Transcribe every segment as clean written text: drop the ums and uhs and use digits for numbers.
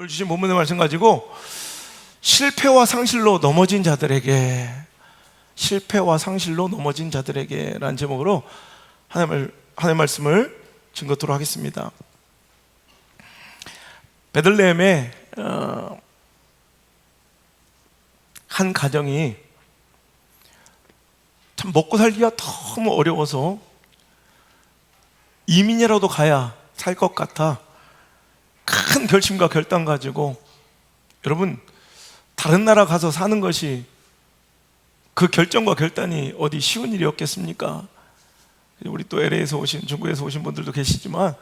오늘 주신 본문의 말씀 가지고 실패와 상실로 넘어진 자들에게, 실패와 상실로 넘어진 자들에게 라는 제목으로 하나님의 말씀을 증거토록 하겠습니다. 베들레헴에 한 가정이 참 먹고 살기가 너무 어려워서 이민이라도 가야 살 것 같아 큰 결심과 결단 가지고, 여러분 다른 나라 가서 사는 것이 그 결정과 결단이 어디 쉬운 일이었겠습니까? 우리 또 LA에서 오신, 중국에서 오신 분들도 계시지만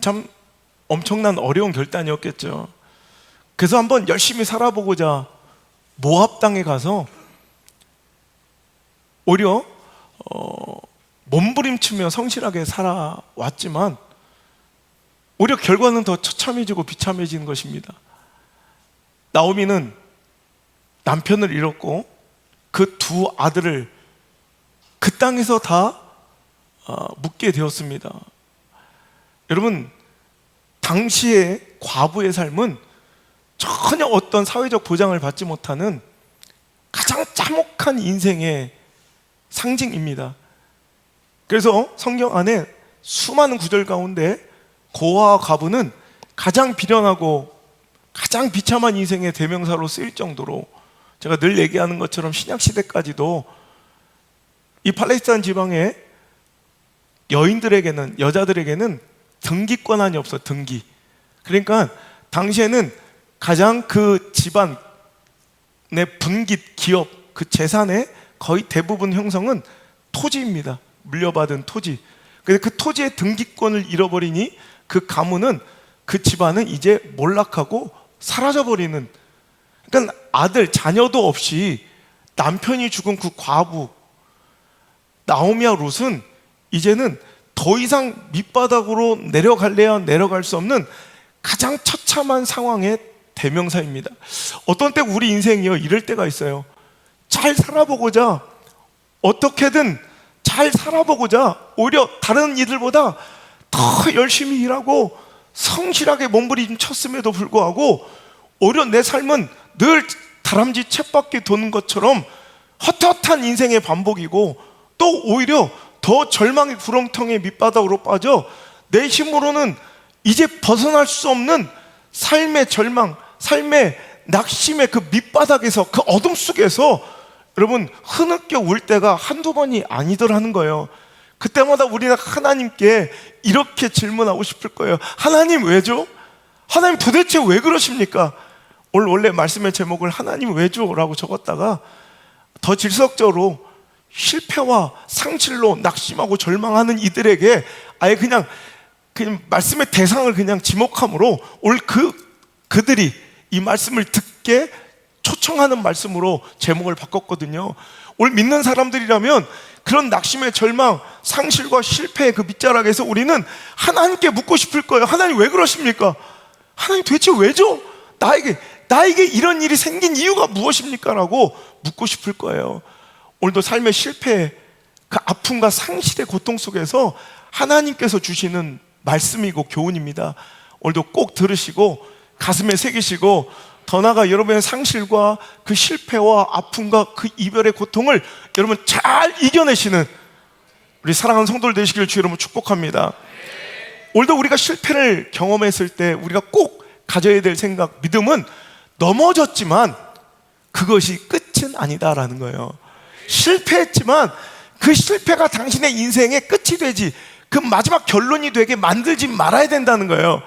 참 엄청난 어려운 결단이었겠죠. 그래서 한번 열심히 살아보고자 모압 땅에 가서 오히려 몸부림치며 성실하게 살아왔지만 오히려 결과는 더 처참해지고 비참해지는 것입니다. 나오미는 남편을 잃었고 그 두 아들을 그 땅에서 다 묻게 되었습니다. 여러분, 당시의 과부의 삶은 전혀 어떤 사회적 보장을 받지 못하는 가장 참혹한 인생의 상징입니다. 그래서 성경 안에 수많은 구절 가운데 고아와 과부는 가장 비련하고 가장 비참한 인생의 대명사로 쓰일 정도로, 제가 늘 얘기하는 것처럼 신약시대까지도 이 팔레스타인 지방의 여인들에게는, 여자들에게는 등기권한이 없어. 등기. 그러니까 당시에는 가장 그 집안의 분깃, 기업, 그 재산의 거의 대부분 형성은 토지입니다. 물려받은 토지. 근데 그 토지의 등기권을 잃어버리니 그 가문은, 그 집안은 이제 몰락하고 사라져버리는, 그러니까 아들, 자녀도 없이 남편이 죽은 그 과부 나오미와 룻은 이제는 더 이상 밑바닥으로 내려갈래야 내려갈 수 없는 가장 처참한 상황의 대명사입니다. 어떤 때 우리 인생이요, 이럴 때가 있어요. 잘 살아보고자, 어떻게든 잘 살아보고자 오히려 다른 이들보다 더 열심히 일하고 성실하게 몸부림쳤음에도 불구하고 오히려 내 삶은 늘 다람쥐 쳇바퀴 도는 것처럼 헛헛한 인생의 반복이고, 또 오히려 더 절망의 구렁텅이의 밑바닥으로 빠져 내 힘으로는 이제 벗어날 수 없는 삶의 절망, 삶의 낙심의 그 밑바닥에서, 그 어둠 속에서 여러분 흐느껴 울 때가 한두 번이 아니더라는 거예요. 그때마다 우리는 하나님께 이렇게 질문하고 싶을 거예요. 하나님 왜죠? 하나님 도대체 왜 그러십니까? 오늘 원래 말씀의 제목을 하나님 왜죠? 라고 적었다가 더 질석적으로 실패와 상실로 낙심하고 절망하는 이들에게 아예 그냥 말씀의 대상을 그냥 지목함으로 오늘 그들이 이 말씀을 듣게 초청하는 말씀으로 제목을 바꿨거든요. 오늘 믿는 사람들이라면 그런 낙심의 절망, 상실과 실패의 그 밑자락에서 우리는 하나님께 묻고 싶을 거예요. 하나님 왜 그러십니까? 하나님 도대체 왜죠? 나에게 이런 일이 생긴 이유가 무엇입니까? 라고 묻고 싶을 거예요. 오늘도 삶의 실패, 그 아픔과 상실의 고통 속에서 하나님께서 주시는 말씀이고 교훈입니다. 오늘도 꼭 들으시고 가슴에 새기시고, 더 나아가 여러분의 상실과 그 실패와 아픔과 그 이별의 고통을 여러분 잘 이겨내시는 우리 사랑하는 성도들 되시길 주 여러분 축복합니다. 오늘도 우리가 실패를 경험했을 때 우리가 꼭 가져야 될 생각, 믿음은 넘어졌지만 그것이 끝은 아니다라는 거예요. 실패했지만 그 실패가 당신의 인생의 끝이 되지, 그 마지막 결론이 되게 만들지 말아야 된다는 거예요.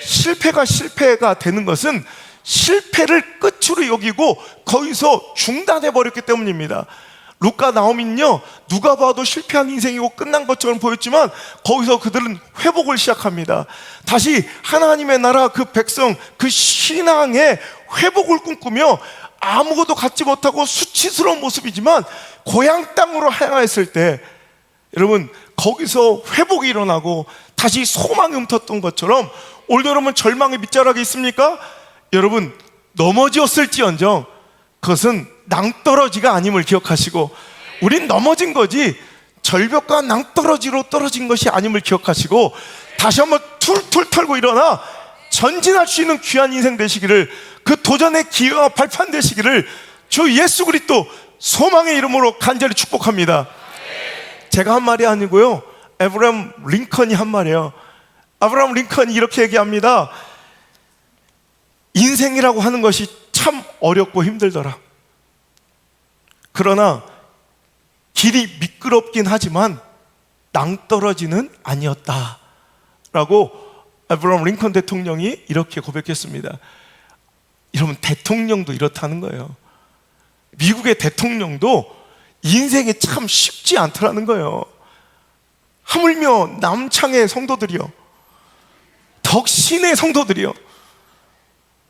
실패가 되는 것은 실패를 끝으로 여기고 거기서 중단해 버렸기 때문입니다. 룻과 나오미는요, 누가 봐도 실패한 인생이고 끝난 것처럼 보였지만 거기서 그들은 회복을 시작합니다. 다시 하나님의 나라, 그 백성, 그 신앙의 회복을 꿈꾸며 아무것도 갖지 못하고 수치스러운 모습이지만 고향 땅으로 향했을 때 여러분 거기서 회복이 일어나고 다시 소망이 움텄던 것처럼 오늘도 여러분 절망의 밑자락에 있습니까? 여러분 넘어졌을지언정 그것은 낭떠러지가 아님을 기억하시고, 우린 넘어진 거지 절벽과 낭떠러지로 떨어진 것이 아님을 기억하시고, 다시 한번 툴툴 털고 일어나 전진할 수 있는 귀한 인생 되시기를, 그 도전의 기회가 발판되시기를 주 예수 그리스도 소망의 이름으로 간절히 축복합니다. 제가 한 말이 아니고요, 아브라함 링컨이 한 말이에요. 아브라함 링컨이 이렇게 얘기합니다. 인생이라고 하는 것이 참 어렵고 힘들더라. 그러나 길이 미끄럽긴 하지만 낭떠러지는 아니었다 라고 아브라함 링컨 대통령이 이렇게 고백했습니다. 여러분, 대통령도 이렇다는 거예요. 미국의 대통령도 인생이 참 쉽지 않더라는 거예요. 하물며 남창의 성도들이요, 덕신의 성도들이요,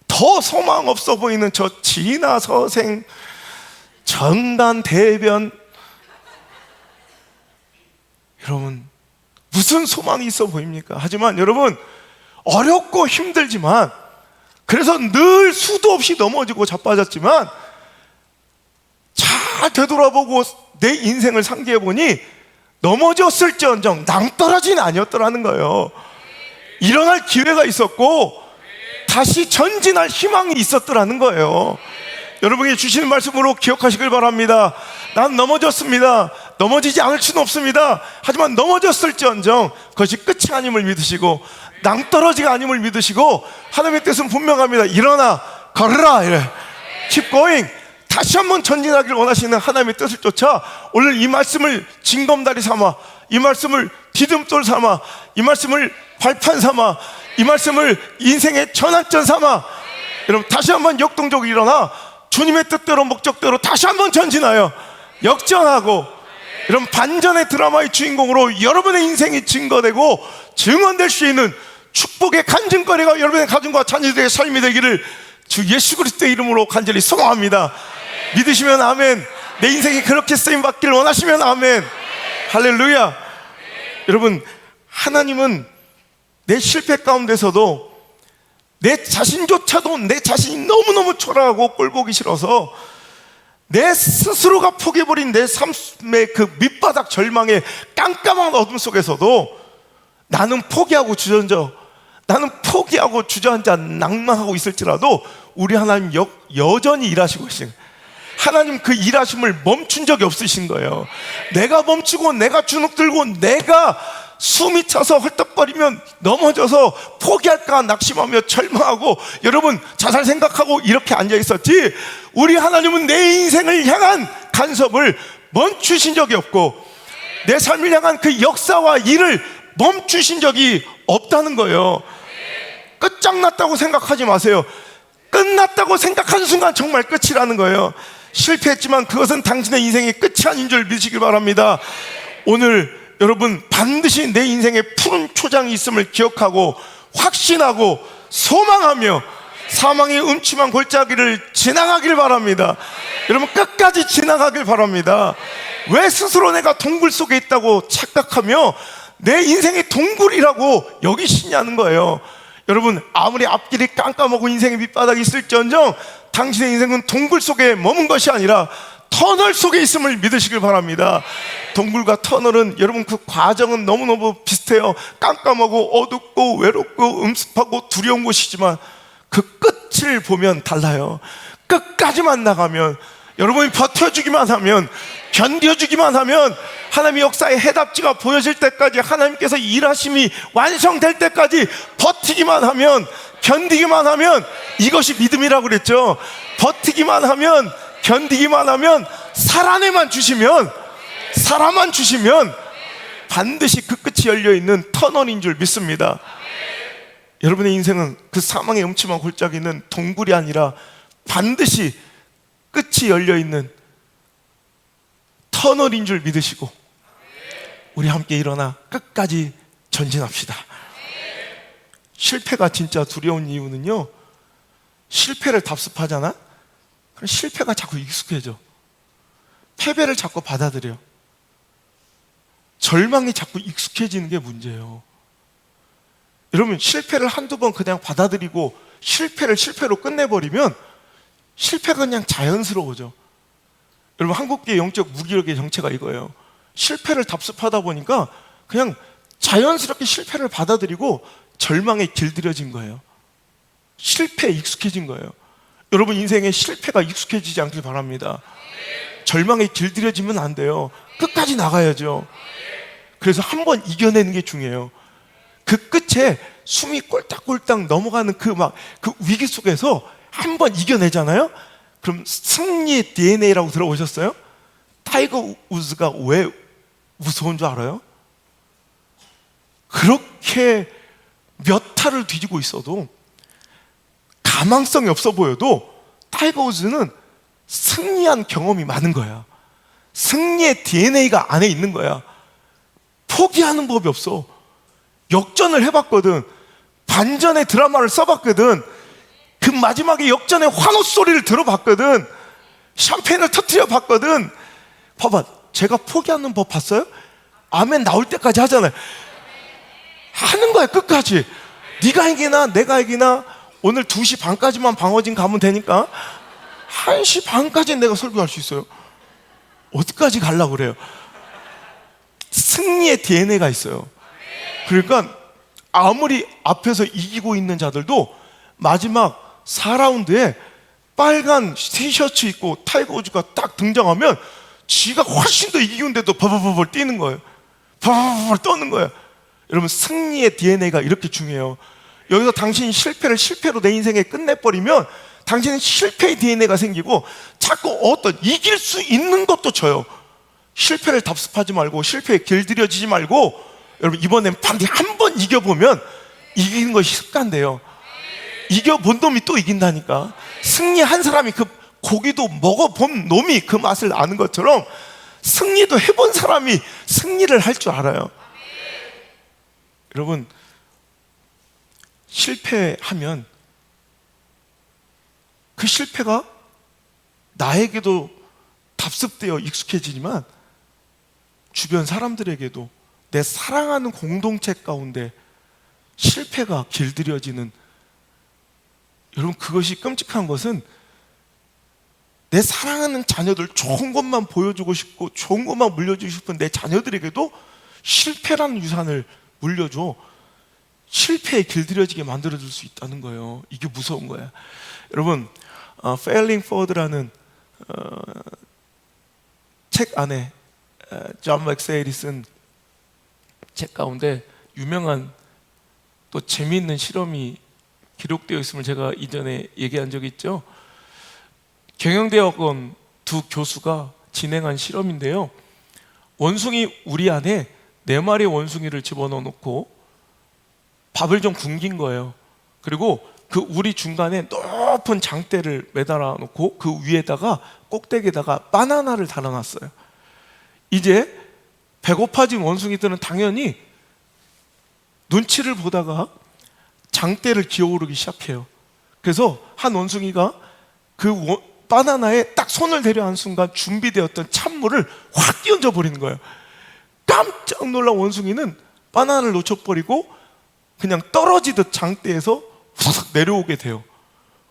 더 소망 없어 보이는 저 진화 서생 전단 대변, 여러분 무슨 소망이 있어 보입니까? 하지만 여러분, 어렵고 힘들지만, 그래서 늘 수도 없이 넘어지고 자빠졌지만 잘 되돌아보고 내 인생을 상기해 보니 넘어졌을지언정 낭떠러지는 아니었더라는 거예요. 일어날 기회가 있었고 다시 전진할 희망이 있었더라는 거예요. 여러분이 주시는 말씀으로 기억하시길 바랍니다. 난 넘어졌습니다. 넘어지지 않을 수는 없습니다. 하지만 넘어졌을지언정 그것이 끝이 아님을 믿으시고 낭떠러지가 아님을 믿으시고, 하나님의 뜻은 분명합니다. 일어나 걸으라, 이래. Keep going. 다시 한번 전진하기를 원하시는 하나님의 뜻을 쫓아 오늘 이 말씀을 징검다리 삼아, 이 말씀을 디딤돌 삼아, 이 말씀을 발판 삼아, 이 말씀을 인생의 전환점 삼아, 여러분 다시 한번 역동적으로 일어나 주님의 뜻대로 목적대로 다시 한번 전진하여 역전하고, 이런 반전의 드라마의 주인공으로 여러분의 인생이 증거되고 증언될 수 있는 축복의 간증거리가 여러분의 가정과 자녀들의 삶이 되기를 주 예수 그리스도의 이름으로 간절히 소망합니다. 믿으시면 아멘. 내 인생이 그렇게 쓰임받기를 원하시면 아멘. 할렐루야. 여러분, 하나님은 내 실패 가운데서도 내 자신조차도 내 자신이 너무너무 초라하고 꼴보기 싫어서 내 스스로가 포기해버린 내 삶의 그 밑바닥 절망의 깜깜한 어둠 속에서도 나는 포기하고 주저앉아, 나는 포기하고 주저앉아 낭망하고 있을지라도 우리 하나님 여전히 일하시고 계신, 하나님 그 일하심을 멈춘 적이 없으신 거예요. 내가 멈추고 내가 주눅 들고 내가 숨이 차서 헐떡거리면 넘어져서 포기할까 낙심하며 절망하고 여러분 자살 생각하고 이렇게 앉아 있었지, 우리 하나님은 내 인생을 향한 간섭을 멈추신 적이 없고 내 삶을 향한 그 역사와 일을 멈추신 적이 없다는 거예요. 끝장났다고 생각하지 마세요. 끝났다고 생각하는 순간 정말 끝이라는 거예요. 실패했지만 그것은 당신의 인생의 끝이 아닌 줄 믿으시길 바랍니다. 오늘 여러분 반드시 내 인생에 푸른 초장이 있음을 기억하고 확신하고 소망하며 사망의 음침한 골짜기를 지나가길 바랍니다. 여러분 끝까지 지나가길 바랍니다. 왜 스스로 내가 동굴 속에 있다고 착각하며 내 인생이 동굴이라고 여기시냐는 거예요. 여러분 아무리 앞길이 깜깜하고 인생의 밑바닥이 있을지언정 당신의 인생은 동굴 속에 머문 것이 아니라 터널 속에 있음을 믿으시길 바랍니다. 동굴과 터널은 여러분 그 과정은 너무너무 비슷해요. 깜깜하고 어둡고 외롭고 음습하고 두려운 곳이지만 그 끝을 보면 달라요. 끝까지만 나가면, 여러분이 버텨주기만 하면, 견뎌주기만 하면, 하나님의 역사의 해답지가 보여질 때까지, 하나님께서 일하심이 완성될 때까지 버티기만 하면, 견디기만 하면, 이것이 믿음이라고 그랬죠. 버티기만 하면, 견디기만 하면, 살아내만 주시면, 살아만 주시면 반드시 그 끝이 열려있는 터널인 줄 믿습니다. 여러분의 인생은 그 사망의 음침한 골짜기는 동굴이 아니라 반드시 끝이 열려있는 터널인 줄 믿으시고 우리 함께 일어나 끝까지 전진합시다. 실패가 진짜 두려운 이유는요, 실패를 답습하잖아? 그럼 실패가 자꾸 익숙해져. 패배를 자꾸 받아들여. 절망이 자꾸 익숙해지는 게 문제예요. 여러분 실패를 한두 번 그냥 받아들이고 실패를 실패로 끝내버리면 실패가 그냥 자연스러워져. 여러분 한국계의 영적 무기력의 정체가 이거예요. 실패를 답습하다 보니까 그냥 자연스럽게 실패를 받아들이고 절망에 길들여진 거예요. 실패에 익숙해진 거예요. 여러분 인생에 실패가 익숙해지지 않길 바랍니다. 절망에 길들여지면 안 돼요. 끝까지 나가야죠. 그래서 한번 이겨내는 게 중요해요. 그 끝에 숨이 꼴딱꼴딱 넘어가는 그 위기 속에서 한번 이겨내잖아요. 그럼 승리의 DNA라고 들어보셨어요? 타이거 우즈가 왜 무서운 줄 알아요? 그렇게 몇 타를 뒤지고 있어도 가망성이 없어 보여도 타이거 우즈는 승리한 경험이 많은 거야. 승리의 DNA가 안에 있는 거야. 포기하는 법이 없어. 역전을 해봤거든. 반전의 드라마를 써봤거든. 그 마지막에 역전의 환호 소리를 들어봤거든. 샴페인을 터뜨려 봤거든. 봐봐, 제가 포기하는 법 봤어요? 아멘 나올 때까지 하잖아요. 하는 거야 끝까지. 네가 이기나 내가 이기나 오늘 2시 반까지만 방어진 가면 되니까 1시 반까지는 내가 설교할 수 있어요. 어디까지 가려고 그래요? 승리의 DNA가 있어요. 그러니까 아무리 앞에서 이기고 있는 자들도 마지막 4라운드에 빨간 티셔츠 입고 타이거 우즈가 딱 등장하면 지가 훨씬 더 이기는데도 버버버버 뛰는 거예요. 버버버 떠는 거예요. 여러분 승리의 DNA가 이렇게 중요해요. 여기서 당신이 실패를 실패로 내 인생에 끝내버리면 당신은 실패의 DNA가 생기고 자꾸 어떤 이길 수 있는 것도 져요. 실패를 답습하지 말고 실패에 길들여지지 말고 여러분 이번엔 반드시 한 번 이겨보면 이기는 것이 습관돼요. 이겨본 놈이 또 이긴다니까. 승리한 사람이 그 고기도 먹어본 놈이 그 맛을 아는 것처럼 승리도 해본 사람이 승리를 할 줄 알아요. 여러분 실패하면 그 실패가 나에게도 답습되어 익숙해지지만 주변 사람들에게도 내 사랑하는 공동체 가운데 실패가 길들여지는, 여러분 그것이 끔찍한 것은 내 사랑하는 자녀들 좋은 것만 보여주고 싶고 좋은 것만 물려주고 싶은 내 자녀들에게도 실패라는 유산을 물려줘 실패에 길들여지게 만들어줄 수 있다는 거예요. 이게 무서운 거야. 여러분 Failing Forward라는 책 안에 존 맥세일이 쓴 책 가운데 유명한 또 재미있는 실험이 기록되어 있음을 제가 이전에 얘기한 적이 있죠. 경영대학원 두 교수가 진행한 실험인데요, 원숭이 우리 안에 4마리의 원숭이를 집어넣어 놓고 밥을 좀 굶긴 거예요. 그리고 그 우리 중간에 높은 장대를 매달아 놓고 그 위에다가 꼭대기에다가 바나나를 달아놨어요. 이제 배고파진 원숭이들은 당연히 눈치를 보다가 장대를 기어오르기 시작해요. 그래서 한 원숭이가 그 바나나에 딱 손을 대려 한 순간 준비되었던 찬물을 확 끼얹어 버리는 거예요. 깜짝 놀란 원숭이는 바나나를 놓쳐버리고 그냥 떨어지듯 장대에서 후삭 내려오게 돼요.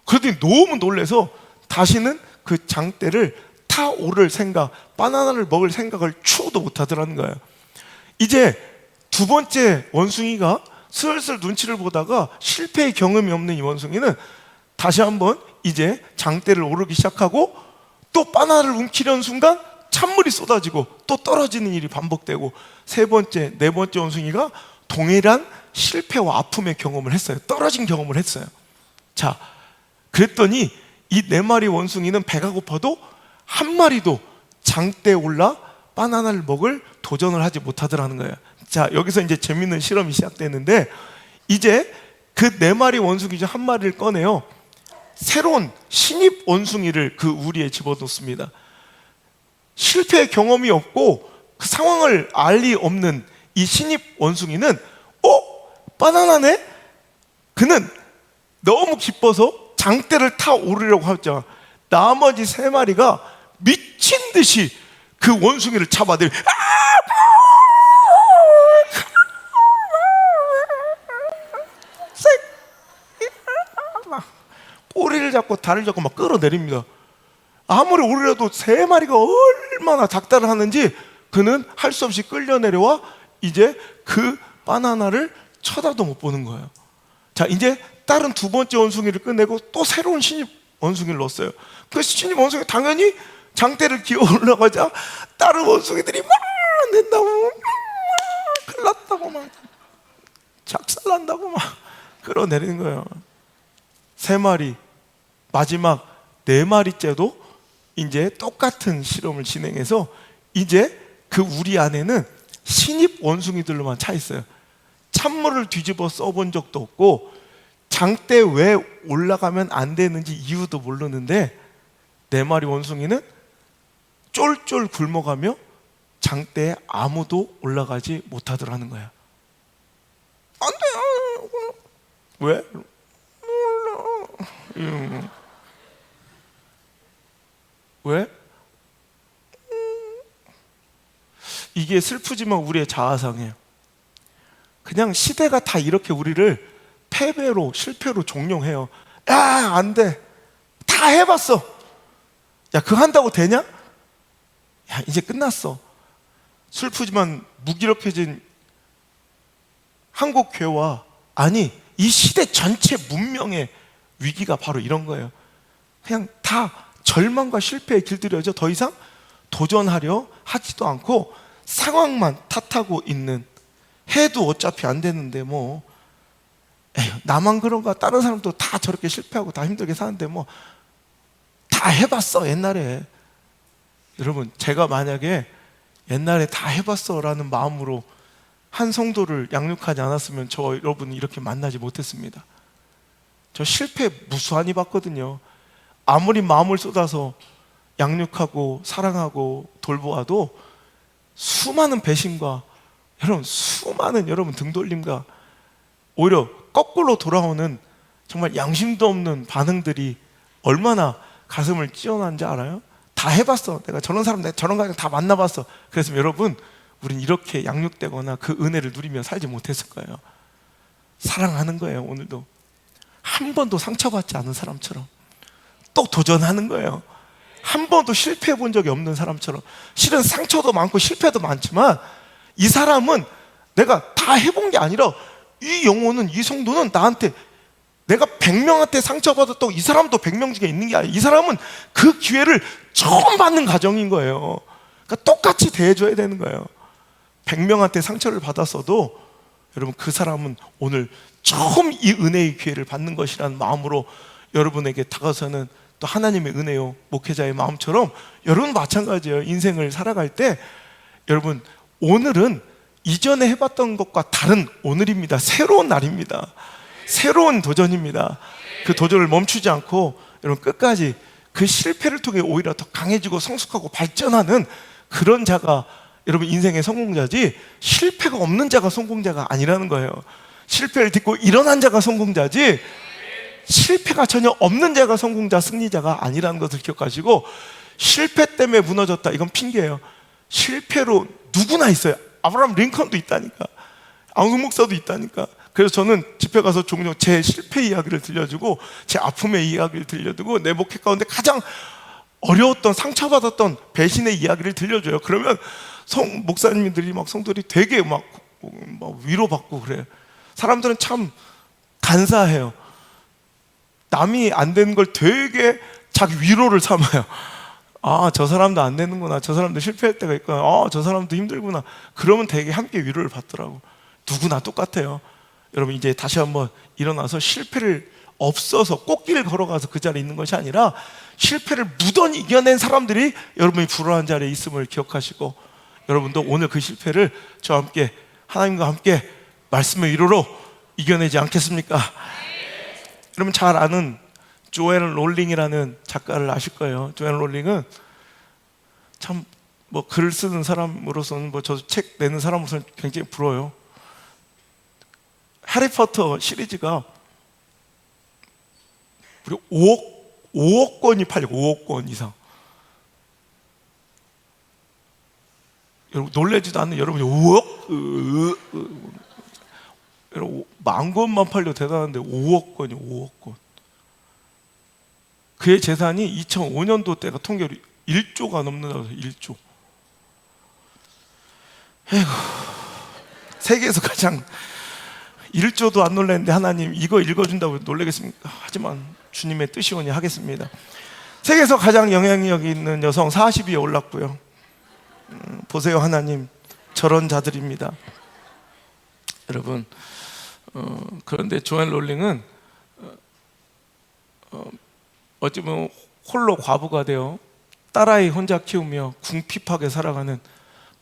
그러더니 너무 놀라서 다시는 그 장대를 타오를 생각, 바나나를 먹을 생각을 추구도 못하더라는 거예요. 이제 두 번째 원숭이가 슬슬 눈치를 보다가 실패의 경험이 없는 이 원숭이는 다시 한번 이제 장대를 오르기 시작하고 또 바나나를 움키려는 순간 찬물이 쏟아지고 또 떨어지는 일이 반복되고 세 번째, 네 번째 원숭이가 동일한 실패와 아픔의 경험을 했어요. 떨어진 경험을 했어요. 자, 그랬더니 이 4마리 원숭이는 배가 고파도 한 마리도 장대에 올라 바나나를 먹을 도전을 하지 못하더라는 거예요. 자, 여기서 이제 재밌는 실험이 시작되는데 이제 그 4마리 원숭이 중 한 마리를 꺼내요. 새로운 신입 원숭이를 그 우리에 집어넣습니다. 실패의 경험이 없고 그 상황을 알 리 없는 이 신입 원숭이는 바나나네? 그는 너무 기뻐서 장대를 타 오르려고 하죠. 나머지 3마리가 미친 듯이 그 원숭이를 잡아들여 꼬리를 잡고 다리를 잡고 막 끌어내립니다. 아무리 오르려도 3마리가 얼마나 닥달을 하는지 그는 할 수 없이 끌려 내려와 이제 그 바나나를 쳐다도 못 보는 거예요. 자, 이제 다른 두 번째 원숭이를 끝내고 또 새로운 신입 원숭이를 넣었어요. 그 신입 원숭이 당연히 장대를 기어 올라가자 다른 원숭이들이 막 낸다고, 큰일 났다고 막 작살난다고 막 끌어내리는 거예요. 3마리, 마지막 4마리째도 이제 똑같은 실험을 진행해서 이제 그 우리 안에는 신입 원숭이들로만 차 있어요. 찬물을 뒤집어 써본 적도 없고 장대 왜 올라가면 안 되는지 이유도 모르는데 4마리 원숭이는 쫄쫄 굶어가며 장대에 아무도 올라가지 못하더라는 거야. 안 돼요. 왜? 몰라. 왜? 이게 슬프지만 우리의 자아상이에요. 그냥 시대가 다 이렇게 우리를 패배로, 실패로 종용해요. 야, 안 돼. 다 해봤어. 야, 그거 한다고 되냐? 야, 이제 끝났어. 슬프지만 무기력해진 한국 교회와, 아니, 이 시대 전체 문명의 위기가 바로 이런 거예요. 그냥 다 절망과 실패에 길들여져 더 이상 도전하려 하지도 않고 상황만 탓하고 있는, 해도 어차피 안 되는데 뭐 에휴, 나만 그런가, 다른 사람도 다 저렇게 실패하고 다 힘들게 사는데 뭐 다 해봤어 옛날에. 여러분, 제가 만약에 옛날에 다 해봤어 라는 마음으로 한 성도를 양육하지 않았으면 저 여러분 이렇게 만나지 못했습니다. 저 실패 무수한이 봤거든요. 아무리 마음을 쏟아서 양육하고 사랑하고 돌보아도 수많은 배신과 수많은 여러분 등돌림과 오히려 거꾸로 돌아오는 정말 양심도 없는 반응들이 얼마나 가슴을 찢어난지 알아요? 다 해봤어. 내가 저런 사람, 내가 저런 가정 다 만나봤어. 그래서 여러분, 우린 이렇게 양육되거나 그 은혜를 누리며 살지 못했을 거예요. 사랑하는 거예요. 오늘도 한 번도 상처받지 않은 사람처럼 또 도전하는 거예요. 한 번도 실패해 본 적이 없는 사람처럼. 실은 상처도 많고 실패도 많지만 이 사람은 내가 다 해본 게 아니라 이 영혼은, 이 성도는 나한테, 내가 100명한테 상처받았다고 이 사람도 100명 중에 있는 게 아니에요. 이 사람은 그 기회를 처음 받는 가정인 거예요. 그러니까 똑같이 대해줘야 되는 거예요. 100명한테 상처를 받았어도 여러분, 그 사람은 오늘 처음 이 은혜의 기회를 받는 것이라는 마음으로 여러분에게 다가서는 또 하나님의 은혜요, 목회자의 마음처럼 여러분 마찬가지예요. 인생을 살아갈 때 여러분, 오늘은 이전에 해봤던 것과 다른 오늘입니다. 새로운 날입니다. 새로운 도전입니다. 그 도전을 멈추지 않고 여러분 끝까지 그 실패를 통해 오히려 더 강해지고 성숙하고 발전하는 그런 자가 여러분 인생의 성공자지, 실패가 없는 자가 성공자가 아니라는 거예요. 실패를 딛고 일어난 자가 성공자지 실패가 전혀 없는 자가 성공자, 승리자가 아니라는 것을 기억하시고, 실패 때문에 무너졌다, 이건 핑계예요. 실패로 누구나 있어요. 아브라함 링컨도 있다니까, 안국 목사도 있다니까. 그래서 저는 집회 가서 종종 제 실패 이야기를 들려주고 제 아픔의 이야기를 들려주고 내 목회 가운데 가장 어려웠던, 상처받았던 배신의 이야기를 들려줘요. 그러면 목사님들이 막, 성도들이 되게 막 위로받고 그래요. 사람들은 참 간사해요. 남이 안 되는 걸 되게 자기 위로를 삼아요. 아, 저 사람도 안 되는구나, 저 사람도 실패할 때가 있구나, 아, 저 사람도 힘들구나. 그러면 되게 함께 위로를 받더라고. 누구나 똑같아요. 여러분, 이제 다시 한번 일어나서 실패를 없어서 꽃길을 걸어가서 그 자리에 있는 것이 아니라 실패를 무던히 이겨낸 사람들이 여러분이 불안한 자리에 있음을 기억하시고, 여러분도 오늘 그 실패를 저와 함께, 하나님과 함께 말씀의 위로로 이겨내지 않겠습니까? 여러분 잘 아는 조앤 롤링이라는 작가를 아실 거예요. 조앤 롤링은 참 뭐 글 쓰는 사람으로서는, 뭐 저도 책 내는 사람으로서는 굉장히 부러워요. 해리포터 시리즈가 우리 5억 권이 팔려. 5억 권 이상. 여러분 놀라지도 않는 여러분이 5억? 여러분 10,000권만 팔려 대단한데 5억 권이 5억 권. 그의 재산이 2005년도 때가 통계로 1조가 넘는다고 해서 1조. 에이구, 세계에서 가장 1조도 안 놀랐는데 하나님 이거 읽어준다고 놀라겠습니까? 하지만 주님의 뜻이오니 하겠습니다. 세계에서 가장 영향력 있는 여성 40위에 올랐고요. 보세요, 하나님 저런 자들입니다. 여러분, 그런데 조앤 롤링은 어찌 보면 홀로 과부가 되어 딸아이 혼자 키우며 궁핍하게 살아가는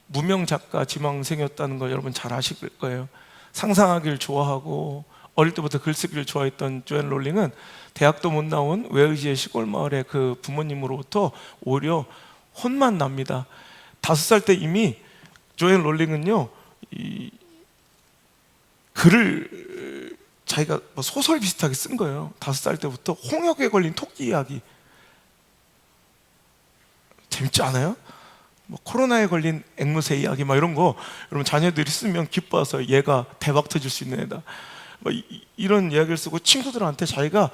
무명 작가 지망생이었다는 걸 여러분 잘 아실 거예요. 상상하기를 좋아하고 어릴 때부터 글쓰기를 좋아했던 조앤 롤링은 대학도 못 나온 웨일즈의 시골 마을의 그 부모님으로부터 오히려 혼만 납니다. 5살 때 이미 조앤 롤링은요, 이 글을 자기가 뭐 소설 비슷하게 쓴 거예요. 5살 때부터 홍역에 걸린 토끼 이야기. 재밌지 않아요? 뭐 코로나에 걸린 앵무새 이야기 막 이런 거 여러분 자녀들이 쓰면 기뻐서 얘가 대박 터질 수 있는 애다. 뭐 이런 이야기를 쓰고 친구들한테 자기가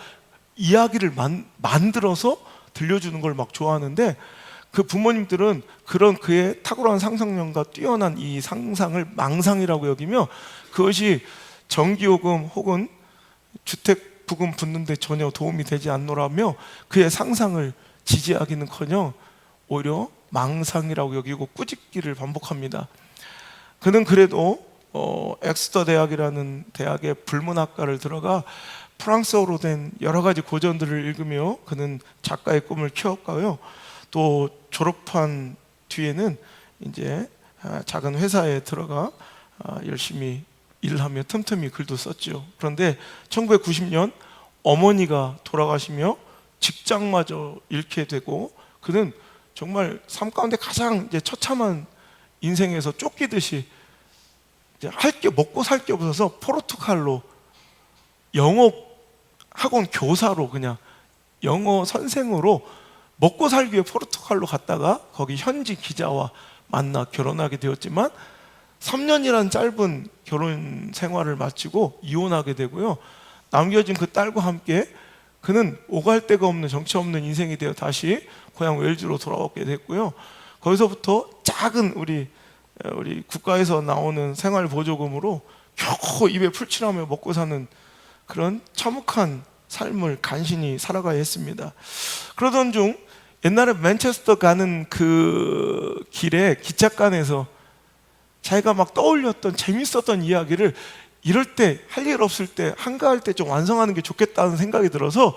이야기를 만들어서 들려주는 걸 막 좋아하는데 그 부모님들은 그런 그의 탁월한 상상력과 뛰어난 이 상상을 망상이라고 여기며 그것이 전기요금 혹은 주택부금 붙는데 전혀 도움이 되지 않노라며 그의 상상을 지지하기는커녕 오히려 망상이라고 여기고 꾸짖기를 반복합니다. 그는 그래도 엑스터 대학이라는 대학의 불문학과를 들어가 프랑스어로 된 여러 가지 고전들을 읽으며 그는 작가의 꿈을 키웠고요. 또 졸업한 뒤에는 이제 작은 회사에 들어가 열심히 일하며 틈틈이 글도 썼죠. 그런데 1990년 어머니가 돌아가시며 직장마저 잃게 되고 그는 정말 삶 가운데 가장 이제 처참한 인생에서 쫓기듯이 이제 먹고 살 게 없어서 포르투갈로 영어 학원 교사로 그냥 영어 선생으로 먹고 살기 위해 포르투갈로 갔다가 거기 현지 기자와 만나 결혼하게 되었지만 3년이라는 짧은 결혼 생활을 마치고 이혼하게 되고요. 남겨진 그 딸과 함께 그는 오갈 데가 없는 정처 없는 인생이 되어 다시 고향 웨일즈로 돌아오게 됐고요. 거기서부터 작은 우리 국가에서 나오는 생활보조금으로 겨우 입에 풀칠하며 먹고 사는 그런 참혹한 삶을 간신히 살아가야 했습니다. 그러던 중 옛날에 맨체스터 가는 그 길에 기찻간에서 자기가 막 떠올렸던 재밌었던 이야기를 이럴 때 할 일 없을 때 한가할 때 좀 완성하는 게 좋겠다는 생각이 들어서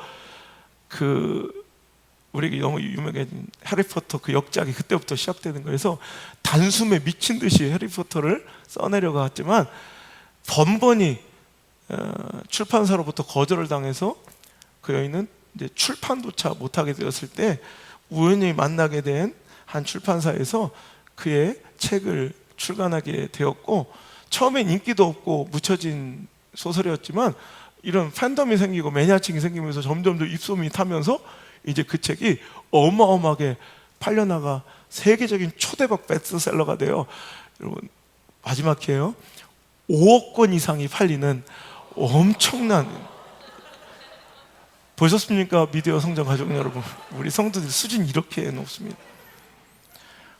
우리에게 너무 유명해진 해리포터 그 역작이 그때부터 시작되는 거여서 단숨에 미친 듯이 해리포터를 써내려가 왔지만 번번이 출판사로부터 거절을 당해서 그 여인은 이제 출판조차 못하게 되었을 때 우연히 만나게 된 한 출판사에서 그의 책을 출간하게 되었고 처음엔 인기도 없고 묻혀진 소설이었지만 이런 팬덤이 생기고 매니아층이 생기면서 점점 더 입소문이 타면서 이제 그 책이 어마어마하게 팔려나가 세계적인 초대박 베스트셀러가 돼요. 여러분 마지막이에요. 5억 권 이상이 팔리는 엄청난 보셨습니까? 미디어 성장 가족 여러분, 우리 성도들 수준이 이렇게 높습니다.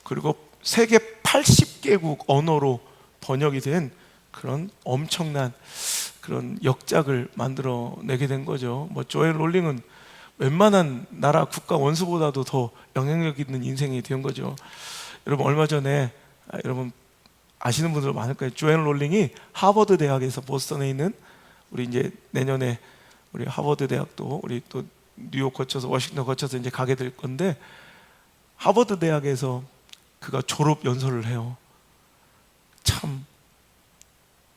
그리고 세계 80개국 언어로 번역이 된 그런 엄청난 그런 역작을 만들어내게 된 거죠. 뭐 조앤 롤링은 웬만한 나라 국가 원수보다도 더 영향력 있는 인생이 된 거죠. 여러분 얼마 전에 여러분 아시는 분들 많을 거예요. 조앤 롤링이 하버드 대학에서 보스턴에 있는 우리 이제 내년에 우리 하버드 대학도 우리 또 뉴욕 거쳐서 워싱턴 거쳐서 이제 가게 될 건데 하버드 대학에서 그가 졸업 연설을 해요. 참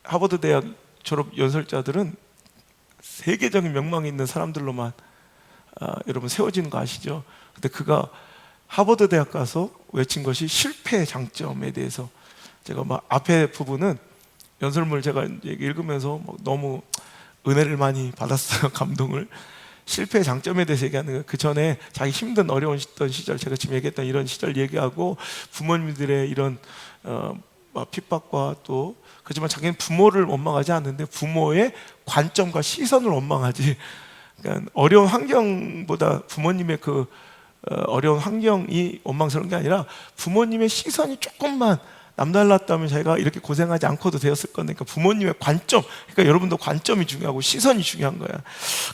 하버드 대학 졸업 연설자들은 세계적인 명망이 있는 사람들로만 여러분 세워지는 거 아시죠? 근데 그가 하버드 대학 가서 외친 것이 실패의 장점에 대해서 제가 막 앞에 부분은 연설문을 제가 읽으면서 너무 은혜를 많이 받았어요. 감동을. 실패의 장점에 대해서 얘기하는 거예요. 그 전에 자기 힘든 어려운 시절 제가 지금 얘기했던 이런 시절 얘기하고 부모님들의 이런 핍박과 또 그렇지만 자기는 부모를 원망하지 않는데 부모의 관점과 시선을 원망하지. 그러니까 어려운 환경보다 부모님의 어려운 환경이 원망스러운 게 아니라 부모님의 시선이 조금만 남달랐다면 제가 이렇게 고생하지 않고도 되었을 건데, 그러니까 부모님의 관점, 그러니까 여러분도 관점이 중요하고 시선이 중요한 거야.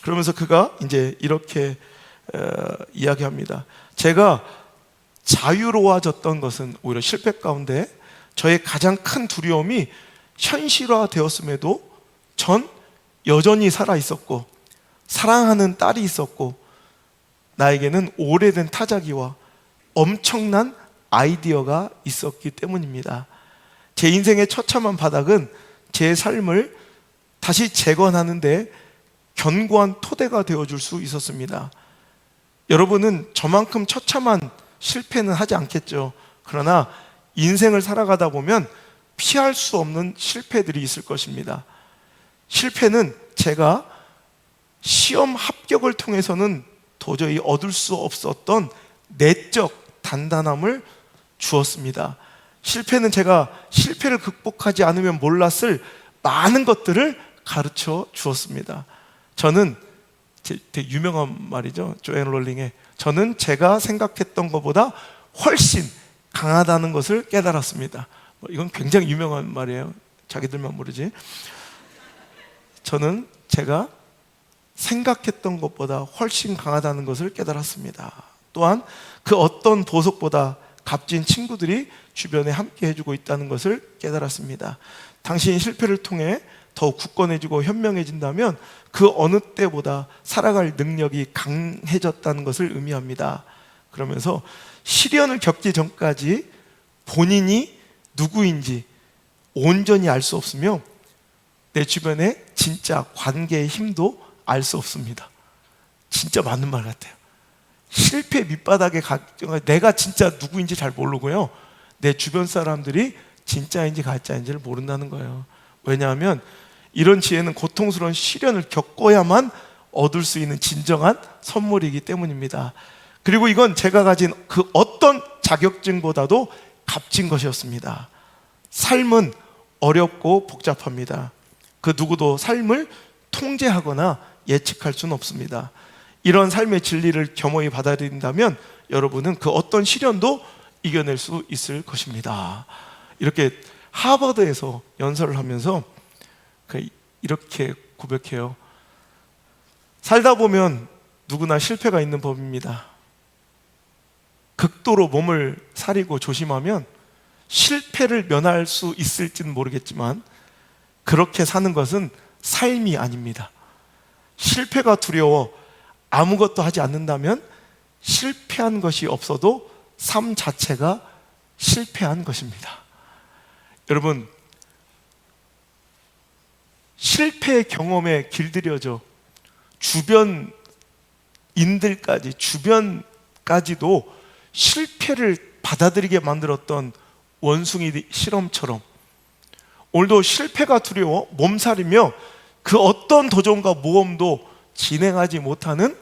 그러면서 그가 이제 이렇게 이야기합니다. 제가 자유로워졌던 것은 오히려 실패 가운데 저의 가장 큰 두려움이 현실화되었음에도 전 여전히 살아 있었고 사랑하는 딸이 있었고 나에게는 오래된 타자기와 엄청난 아이디어가 있었기 때문입니다. 제 인생의 처참한 바닥은 제 삶을 다시 재건하는데 견고한 토대가 되어줄 수 있었습니다. 여러분은 저만큼 처참한 실패는 하지 않겠죠. 그러나 인생을 살아가다 보면 피할 수 없는 실패들이 있을 것입니다. 실패는 제가 시험 합격을 통해서는 도저히 얻을 수 없었던 내적 단단함을 주었습니다. 실패는 제가 실패를 극복하지 않으면 몰랐을 많은 것들을 가르쳐 주었습니다. 저는 되게 유명한 말이죠. 조앤 롤링의 저는 제가 생각했던 것보다 훨씬 강하다는 것을 깨달았습니다. 이건 굉장히 유명한 말이에요. 자기들만 모르지. 저는 제가 생각했던 것보다 훨씬 강하다는 것을 깨달았습니다. 또한 그 어떤 보석보다 값진 친구들이 주변에 함께 해주고 있다는 것을 깨달았습니다. 당신이 실패를 통해 더욱 굳건해지고 현명해진다면 그 어느 때보다 살아갈 능력이 강해졌다는 것을 의미합니다. 그러면서 시련을 겪기 전까지 본인이 누구인지 온전히 알 수 없으며 내 주변의 진짜 관계의 힘도 알 수 없습니다. 진짜 맞는 말 같아요. 실패 밑바닥에 내가 진짜 누구인지 잘 모르고요, 내 주변 사람들이 진짜인지 가짜인지를 모른다는 거예요. 왜냐하면 이런 지혜는 고통스러운 시련을 겪어야만 얻을 수 있는 진정한 선물이기 때문입니다. 그리고 이건 제가 가진 그 어떤 자격증보다도 값진 것이었습니다. 삶은 어렵고 복잡합니다. 그 누구도 삶을 통제하거나 예측할 수는 없습니다. 이런 삶의 진리를 겸허히 받아들인다면 여러분은 그 어떤 시련도 이겨낼 수 있을 것입니다. 이렇게 하버드에서 연설을 하면서 이렇게 고백해요. 살다 보면 누구나 실패가 있는 법입니다. 극도로 몸을 사리고 조심하면 실패를 면할 수 있을지는 모르겠지만 그렇게 사는 것은 삶이 아닙니다. 실패가 두려워 아무것도 하지 않는다면 실패한 것이 없어도 삶 자체가 실패한 것입니다. 여러분, 실패의 경험에 길들여져 주변까지도 실패를 받아들이게 만들었던 원숭이 실험처럼 오늘도 실패가 두려워 몸살이며 그 어떤 도전과 모험도 진행하지 못하는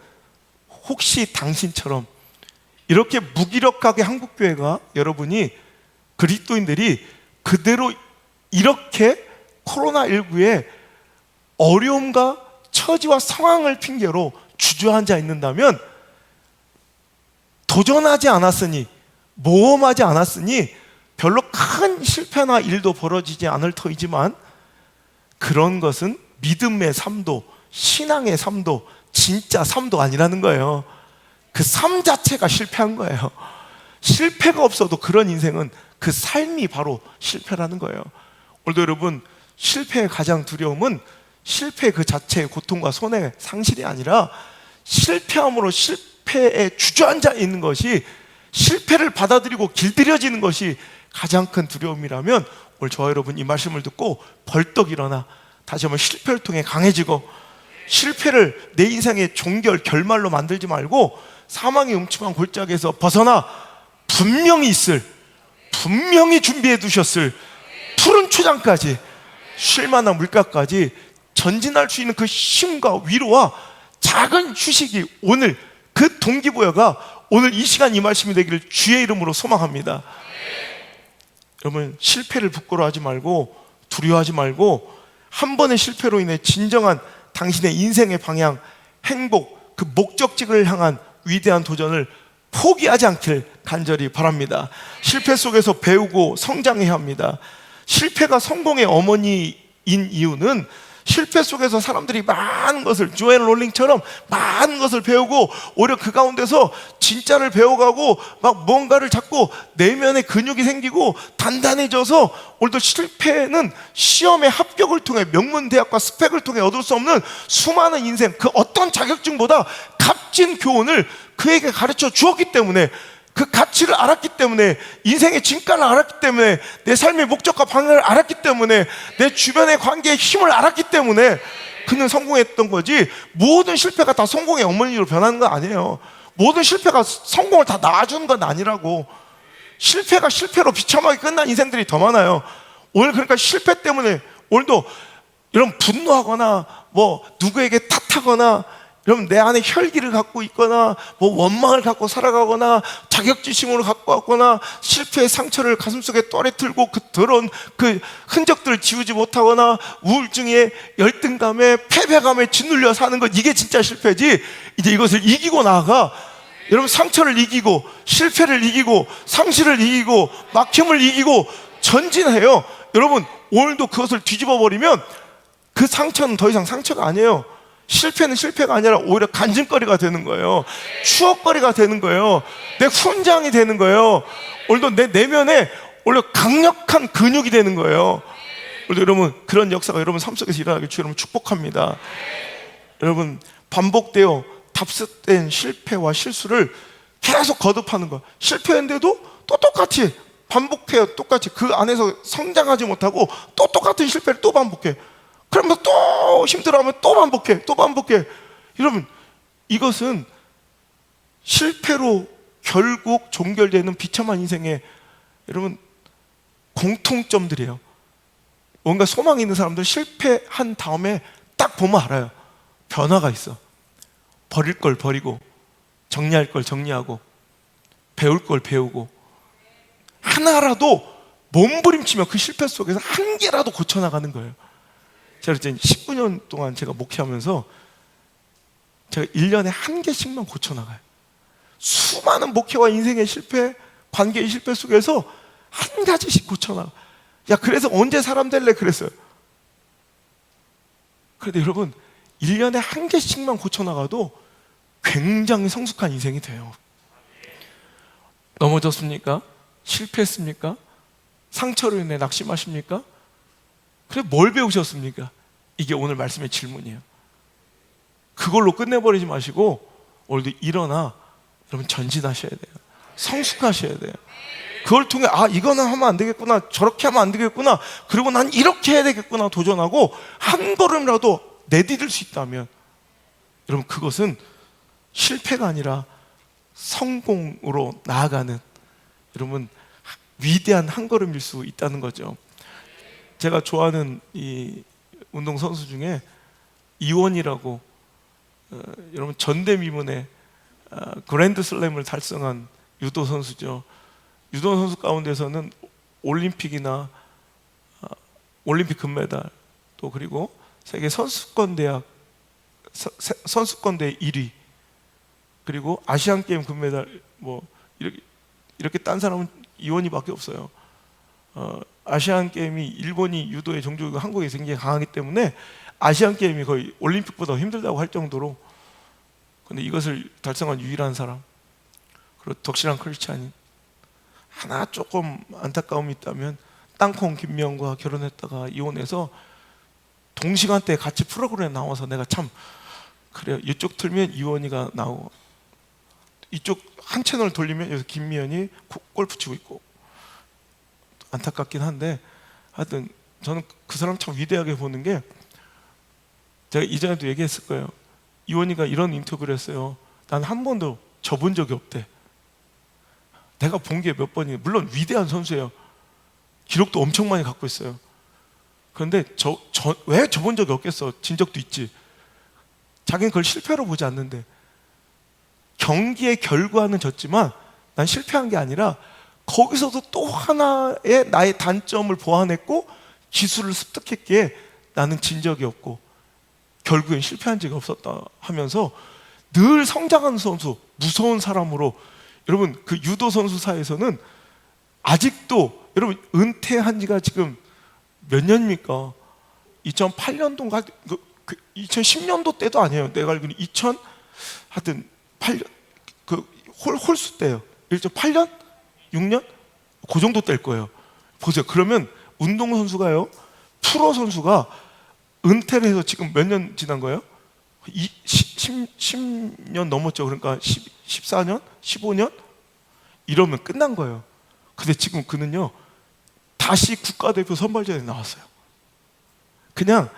혹시 당신처럼 이렇게 무기력하게 한국교회가 여러분이 그리스도인들이 그대로 이렇게 코로나19에 어려움과 처지와 상황을 핑계로 주저앉아 있는다면 도전하지 않았으니 모험하지 않았으니 별로 큰 실패나 일도 벌어지지 않을 터이지만 그런 것은 믿음의 삶도 신앙의 삶도 진짜 삶도 아니라는 거예요. 그 삶 자체가 실패한 거예요. 실패가 없어도 그런 인생은 그 삶이 바로 실패라는 거예요. 오늘도 여러분, 실패의 가장 두려움은 실패 그 자체의 고통과 손해 상실이 아니라 실패함으로 실패에 주저앉아 있는 것이, 실패를 받아들이고 길들여지는 것이 가장 큰 두려움이라면 오늘 저와 여러분 이 말씀을 듣고 벌떡 일어나 다시 한번 실패를 통해 강해지고, 실패를 내 인생의 종결 결말로 만들지 말고 사망의 음침한 골짜기에서 벗어나 분명히 준비해 두셨을 푸른 초장까지 쉴만한 물가까지 전진할 수 있는 그 힘과 위로와 작은 휴식이 오늘 그 동기부여가 오늘 이 시간 이 말씀이 되기를 주의 이름으로 소망합니다. 여러분, 실패를 부끄러워하지 말고 두려워하지 말고 한 번의 실패로 인해 진정한 당신의 인생의 방향, 행복, 그 목적지를 향한 위대한 도전을 포기하지 않기를 간절히 바랍니다. 실패 속에서 배우고 성장해야 합니다. 실패가 성공의 어머니인 이유는 실패 속에서 사람들이 많은 것을, 조엘 롤링처럼 많은 것을 배우고 오히려 그 가운데서 진짜를 배워가고 막 뭔가를 자꾸 내면의 근육이 생기고 단단해져서, 오늘도 실패는 시험의 합격을 통해, 명문대학과 스펙을 통해 얻을 수 없는 수많은 인생, 그 어떤 자격증보다 값진 교훈을 그에게 가르쳐 주었기 때문에, 그 가치를 알았기 때문에, 인생의 진가를 알았기 때문에, 내 삶의 목적과 방향을 알았기 때문에, 내 주변의 관계의 힘을 알았기 때문에 그는 성공했던 거지, 모든 실패가 다 성공의 어머니로 변하는 건 아니에요. 모든 실패가 성공을 다 낳아주는 건 아니라고. 실패가 실패로 비참하게 끝난 인생들이 더 많아요. 오늘 그러니까 실패 때문에 오늘도 이런 분노하거나 뭐 누구에게 탓하거나, 여러분 내 안에 혈기를 갖고 있거나 뭐 원망을 갖고 살아가거나 자격지심으로 갖고 왔거나 실패의 상처를 가슴속에 떨어뜨리고 그 더러운 그 흔적들을 지우지 못하거나 우울증에, 열등감에, 패배감에 짓눌려 사는 것, 이게 진짜 실패지. 이제 이것을 이기고 나아가, 여러분 상처를 이기고 실패를 이기고 상실을 이기고 막힘을 이기고 전진해요. 여러분 오늘도 그것을 뒤집어 버리면 그 상처는 더 이상 상처가 아니에요. 실패는 실패가 아니라 오히려 간증거리가 되는 거예요. 추억거리가 되는 거예요. 내 훈장이 되는 거예요. 오늘도 내 내면에 오히려 강력한 근육이 되는 거예요. 오늘도 여러분 그런 역사가 여러분 삶 속에서 일어나길 주 여러분 축복합니다. 여러분 반복되어 답습된 실패와 실수를 계속 거듭하는 거. 실패했는데도 또 똑같이 반복해요. 똑같이 그 안에서 성장하지 못하고 또 똑같은 실패를 또 반복해. 그러면 또 힘들어하면 또 반복해, 또 반복해. 여러분 이것은 실패로 결국 종결되는 비참한 인생의 여러분 공통점들이에요. 뭔가 소망이 있는 사람들 실패한 다음에 딱 보면 알아요. 변화가 있어. 버릴 걸 버리고, 정리할 걸 정리하고, 배울 걸 배우고, 하나라도 몸부림치며 그 실패 속에서 한 개라도 고쳐나가는 거예요. 제가 이제 19년 동안 제가 목회하면서 제가 1년에 한 개씩만 고쳐나가요. 수많은 목회와 인생의 실패, 관계의 실패 속에서 한 가지씩 고쳐나가. 야, 그래서 언제 사람 될래 그랬어요. 그런데 여러분 1년에 한 개씩만 고쳐나가도 굉장히 성숙한 인생이 돼요. 넘어졌습니까? 실패했습니까? 상처로 인해 낙심하십니까? 그래 뭘 배우셨습니까? 이게 오늘 말씀의 질문이에요. 그걸로 끝내버리지 마시고 오늘도 일어나 여러분 전진하셔야 돼요. 성숙하셔야 돼요. 그걸 통해 아 이거는 하면 안 되겠구나, 저렇게 하면 안 되겠구나, 그리고 난 이렇게 해야 되겠구나 도전하고 한 걸음이라도 내디딜 수 있다면 여러분 그것은 실패가 아니라 성공으로 나아가는 여러분 위대한 한 걸음일 수 있다는 거죠. 제가 좋아하는 이 운동 선수 중에 이원이라고 여러분 전대미문의 그랜드슬램을 달성한 유도 선수죠. 유도 선수 가운데서는 올림픽이나 올림픽 금메달, 또 그리고 세계 선수권대회 1위, 그리고 아시안 게임 금메달, 뭐 이렇게 딴 사람은 이원이밖에 없어요. 아시안 게임이 일본이 유도의 종족이고 한국이 굉장히 강하기 때문에 아시안 게임이 거의 올림픽보다 힘들다고 할 정도로, 근데 이것을 달성한 유일한 사람, 그리고 덕실한 크리스찬인. 하나 조금 안타까움이 있다면 땅콩 김명과 결혼했다가 이혼해서 동시간대에 같이 프로그램에 나와서 내가 참 그래요. 이쪽 틀면 이원이가 나오고 이쪽 한 채널 돌리면 여기서 김미연이 골프 치고 있고, 안타깝긴 한데 하여튼 저는 그 사람 참 위대하게 보는 게, 제가 이전에도 얘기했을 거예요. 이원이가 이런 인터뷰를 했어요. 난 한 번도 져본 적이 없대. 내가 본 게 몇 번이에요. 물론 위대한 선수예요. 기록도 엄청 많이 갖고 있어요. 그런데 왜 져본 적이 없겠어? 진 적도 있지. 자기는 그걸 실패로 보지 않는데, 경기의 결과는 졌지만 난 실패한 게 아니라 거기서도 또 하나의 나의 단점을 보완했고 기술을 습득했기에 나는 진 적이 없고 결국엔 실패한 적이 없었다 하면서 늘 성장하는 선수, 무서운 사람으로 여러분 그 유도 선수사에서는 아직도 여러분 은퇴한 지가 지금 몇 년입니까? 2008년도인가 2010년도 때도 아니에요. 내가 알기로는 2000 하여튼 8년 그 홀수 때요. 1.8년? 6년? 그 정도 때일 거예요. 보세요. 그러면 운동선수가요, 프로 선수가 은퇴를 해서 지금 몇 년 지난 거예요? 10년 넘었죠. 그러니까 14년? 15년? 이러면 끝난 거예요. 근데 지금 그는요, 다시 국가대표 선발전에 나왔어요. 그냥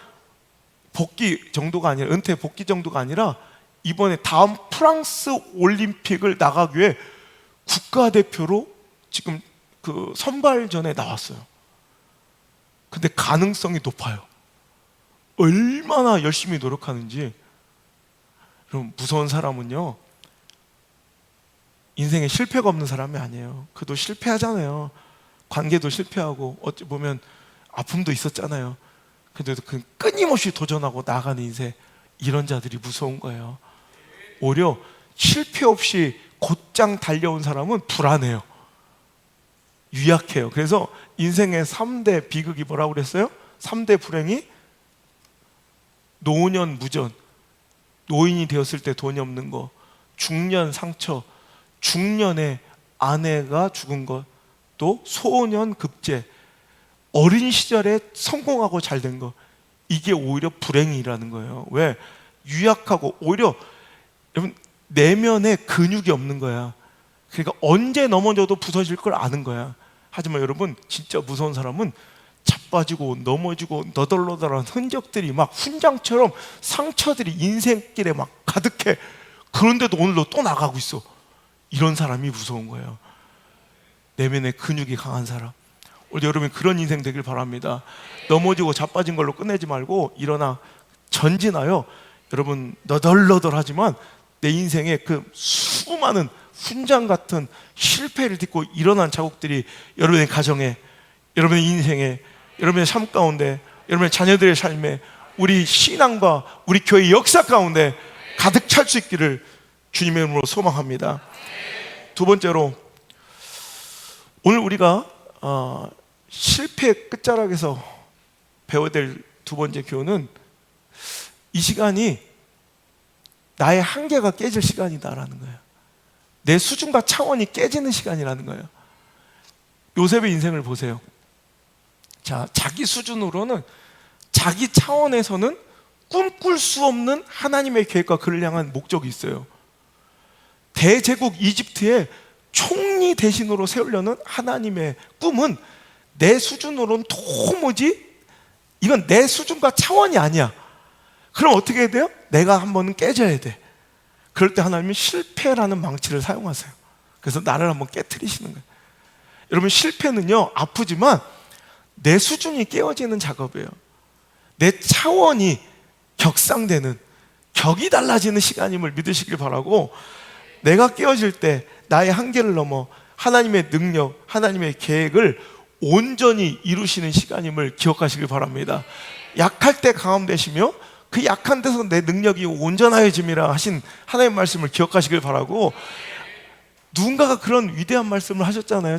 복귀 정도가 아니라, 은퇴 복귀 정도가 아니라 이번에 다음 프랑스 올림픽을 나가기 위해 국가대표로 지금 그 선발전에 나왔어요. 근데 가능성이 높아요. 얼마나 열심히 노력하는지. 그럼 무서운 사람은요, 인생에 실패가 없는 사람이 아니에요. 그도 실패하잖아요. 관계도 실패하고 어찌 보면 아픔도 있었잖아요. 근데도 그 끊임없이 도전하고 나가는 인생, 이런 자들이 무서운 거예요. 오히려 실패 없이 곧장 달려온 사람은 불안해요. 유약해요. 그래서 인생의 3대 비극이 뭐라고 그랬어요? 3대 불행이 노년 무전, 노인이 되었을 때 돈이 없는 거, 중년 상처, 중년에 아내가 죽은 것, 또 소년 급제, 어린 시절에 성공하고 잘 된 거, 이게 오히려 불행이라는 거예요. 왜? 유약하고 오히려 여러분 내면에 근육이 없는 거야. 그러니까 언제 넘어져도 부서질 걸 아는 거야. 하지만 여러분 진짜 무서운 사람은 자빠지고 넘어지고 너덜너덜한 흔적들이 막 훈장처럼 상처들이 인생길에 막 가득해. 그런데도 오늘도 또 나가고 있어. 이런 사람이 무서운 거예요. 내면에 근육이 강한 사람. 오늘 여러분 그런 인생 되길 바랍니다. 넘어지고 자빠진 걸로 끝내지 말고 일어나 전진하여 여러분 너덜너덜하지만 내 인생에 그 수많은 훈장 같은 실패를 딛고 일어난 자국들이 여러분의 가정에, 여러분의 인생에, 여러분의 삶 가운데, 여러분의 자녀들의 삶에, 우리 신앙과 우리 교회 역사 가운데 가득 찰 수 있기를 주님의 이름으로 소망합니다. 두 번째로, 오늘 우리가 실패의 끝자락에서 배워야 될 두 번째 교훈은, 이 시간이 나의 한계가 깨질 시간이다라는 거예요. 내 수준과 차원이 깨지는 시간이라는 거예요. 요셉의 인생을 보세요. 자, 자기 수준으로는, 자기 차원에서는 꿈꿀 수 없는 하나님의 계획과 그를 향한 목적이 있어요. 대제국 이집트의 총리 대신으로 세우려는 하나님의 꿈은 내 수준으로는 도무지, 이건 내 수준과 차원이 아니야. 그럼 어떻게 해야 돼요? 내가 한번 깨져야 돼. 그럴 때 하나님은 실패라는 망치를 사용하세요. 그래서 나를 한번 깨트리시는 거예요. 여러분 실패는요, 아프지만 내 수준이 깨어지는 작업이에요. 내 차원이 격상되는, 격이 달라지는 시간임을 믿으시길 바라고, 내가 깨어질 때 나의 한계를 넘어 하나님의 능력, 하나님의 계획을 온전히 이루시는 시간임을 기억하시길 바랍니다. 약할 때 강함 되시며 그 약한 데서 내 능력이 온전하여짐이라 하신 하나님의 말씀을 기억하시길 바라고, 누군가가 그런 위대한 말씀을 하셨잖아요.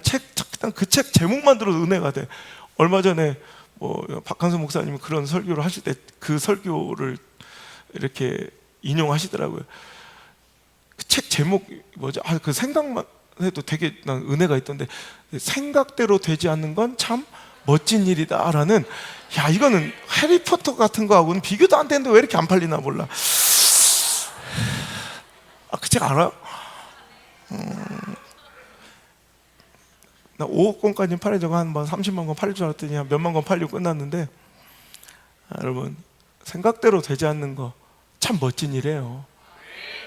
그 책 제목만 들어도 은혜가 돼. 얼마 전에 박한선 목사님이 그런 설교를 하실 때 그 설교를 이렇게 인용하시더라고요. 그 책 제목 뭐죠? 그 생각만 해도 되게 난 은혜가 있던데, 생각대로 되지 않는 건 참 멋진 일이다라는, 야, 이거는 해리포터 같은 거하고는 비교도 안 되는데 왜 이렇게 안 팔리나 몰라. 그 책 알아요? 나 5억 권까지 팔려고 한 30만 권 팔릴 줄 알았더니 한 몇만 권 팔리고 끝났는데, 여러분 생각대로 되지 않는 거 참 멋진 일이에요.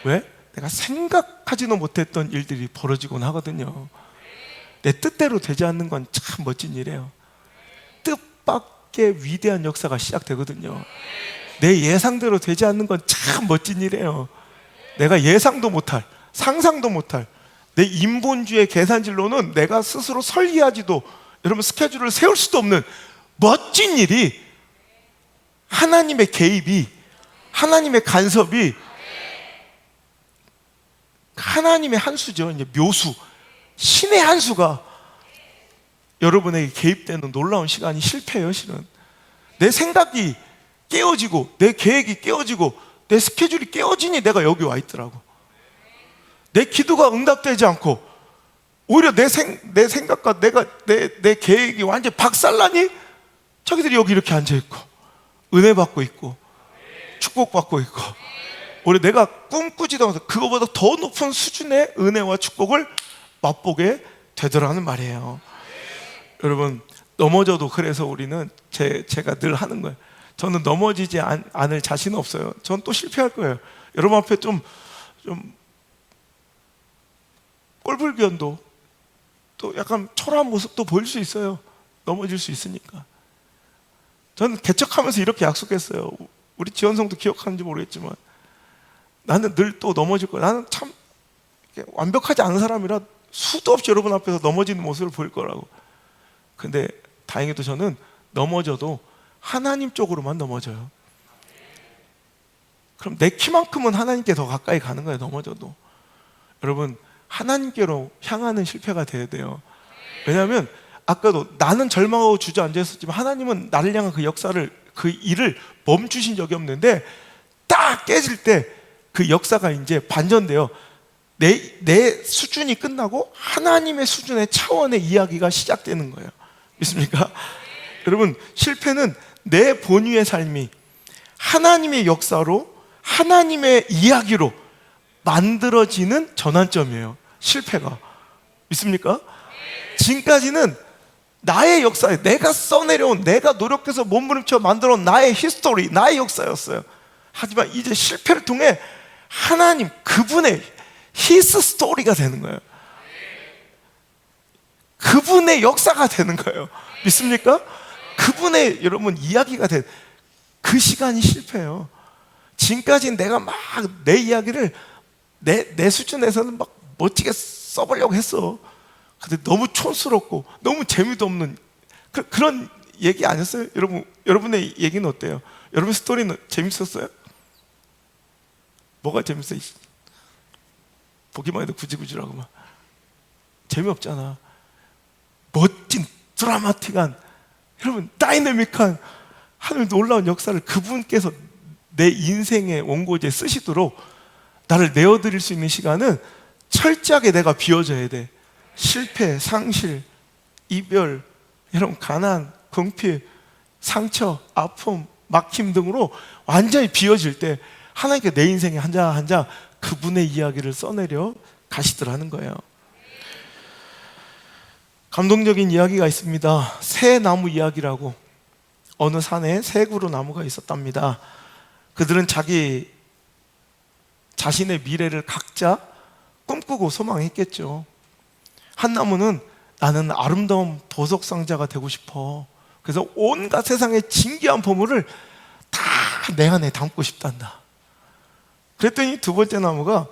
왜? 내가 생각하지도 못했던 일들이 벌어지곤 하거든요. 내 뜻대로 되지 않는 건 참 멋진 일이에요. 뜻밖의 위대한 역사가 시작되거든요. 내 예상대로 되지 않는 건 참 멋진 일이에요. 내가 예상도 못할, 상상도 못할, 내 인본주의 계산질로는 내가 스스로 설계하지도, 여러분 스케줄을 세울 수도 없는 멋진 일이, 하나님의 개입이, 하나님의 간섭이, 하나님의 한 수죠. 이제 묘수, 신의 한 수가 여러분에게 개입되는 놀라운 시간이 실패예요. 실은 내 생각이 깨어지고 내 계획이 깨어지고 내 스케줄이 깨어지니 내가 여기 와 있더라고. 내 기도가 응답되지 않고 오히려 내 생각과 내 계획이 완전히 박살나니 자기들이 여기 이렇게 앉아있고 은혜 받고 있고 축복받고 있고, 오히려 내가 꿈꾸지도 않아서 그거보다 더 높은 수준의 은혜와 축복을 맛보게 되더라는 말이에요. 여러분, 넘어져도, 그래서 우리는 제가 늘 하는 거예요. 저는 넘어지지 않을 자신은 없어요. 전 또 실패할 거예요. 여러분 앞에 좀 꼴불견도 또 약간 초라한 모습도 보일 수 있어요. 넘어질 수 있으니까. 저는 개척하면서 이렇게 약속했어요. 우리 지원성도 기억하는지 모르겠지만 나는 늘 또 넘어질 거야. 나는 참 완벽하지 않은 사람이라 수도 없이 여러분 앞에서 넘어지는 모습을 보일 거라고. 근데 다행히도 저는 넘어져도 하나님 쪽으로만 넘어져요. 그럼 내 키만큼은 하나님께 더 가까이 가는 거예요. 넘어져도. 여러분, 하나님께로 향하는 실패가 돼야 돼요. 왜냐하면 아까도 나는 절망하고 주저앉아 있었지만 하나님은 나를 향한 그 역사를, 그 일을 멈추신 적이 없는데 딱 깨질 때 그 역사가 이제 반전돼요. 내 수준이 끝나고 하나님의 수준의 차원의 이야기가 시작되는 거예요. 믿습니까? 여러분, 실패는 내 본위의 삶이 하나님의 역사로, 하나님의 이야기로 만들어지는 전환점이에요. 실패가. 믿습니까? 지금까지는 나의 역사에 내가 써내려온, 내가 노력해서 몸부림쳐 만들어온 나의 히스토리, 나의 역사였어요. 하지만 이제 실패를 통해 하나님, 그분의 히스 스토리가 되는 거예요. 그분의 역사가 되는 거예요. 믿습니까? 그분의, 여러분, 이야기가 된 그 시간이 실패예요. 지금까지 내가 막 내 이야기를 내 수준에서는 막 멋지게 써보려고 했어. 근데 너무 촌스럽고 너무 재미도 없는 그런 얘기 아니었어요? 여러분의 얘기는 어때요? 여러분 스토리는 재밌었어요? 뭐가 재밌어요? 보기만 해도 구질구질하고 막 재미없잖아. 멋진 드라마틱한, 여러분 다이내믹한 하늘 놀라운 역사를 그분께서 내 인생의 원고지에 쓰시도록 나를 내어드릴 수 있는 시간은 철저하게 내가 비워줘야 돼. 실패, 상실, 이별, 여러분 가난, 궁핍, 상처, 아픔, 막힘 등으로 완전히 비워질 때 하나님께 내 인생에 한 장 한 장 그분의 이야기를 써내려 가시더라는 거예요. 감동적인 이야기가 있습니다. 새 나무 이야기라고. 어느 산에 세 그루 나무가 있었답니다. 그들은 자신의 미래를 각자 꿈꾸고 소망했겠죠. 한 나무는 나는 아름다운 보석 상자가 되고 싶어. 그래서 온갖 세상의 진귀한 보물을 다 내 안에 담고 싶단다. 그랬더니 두 번째 나무가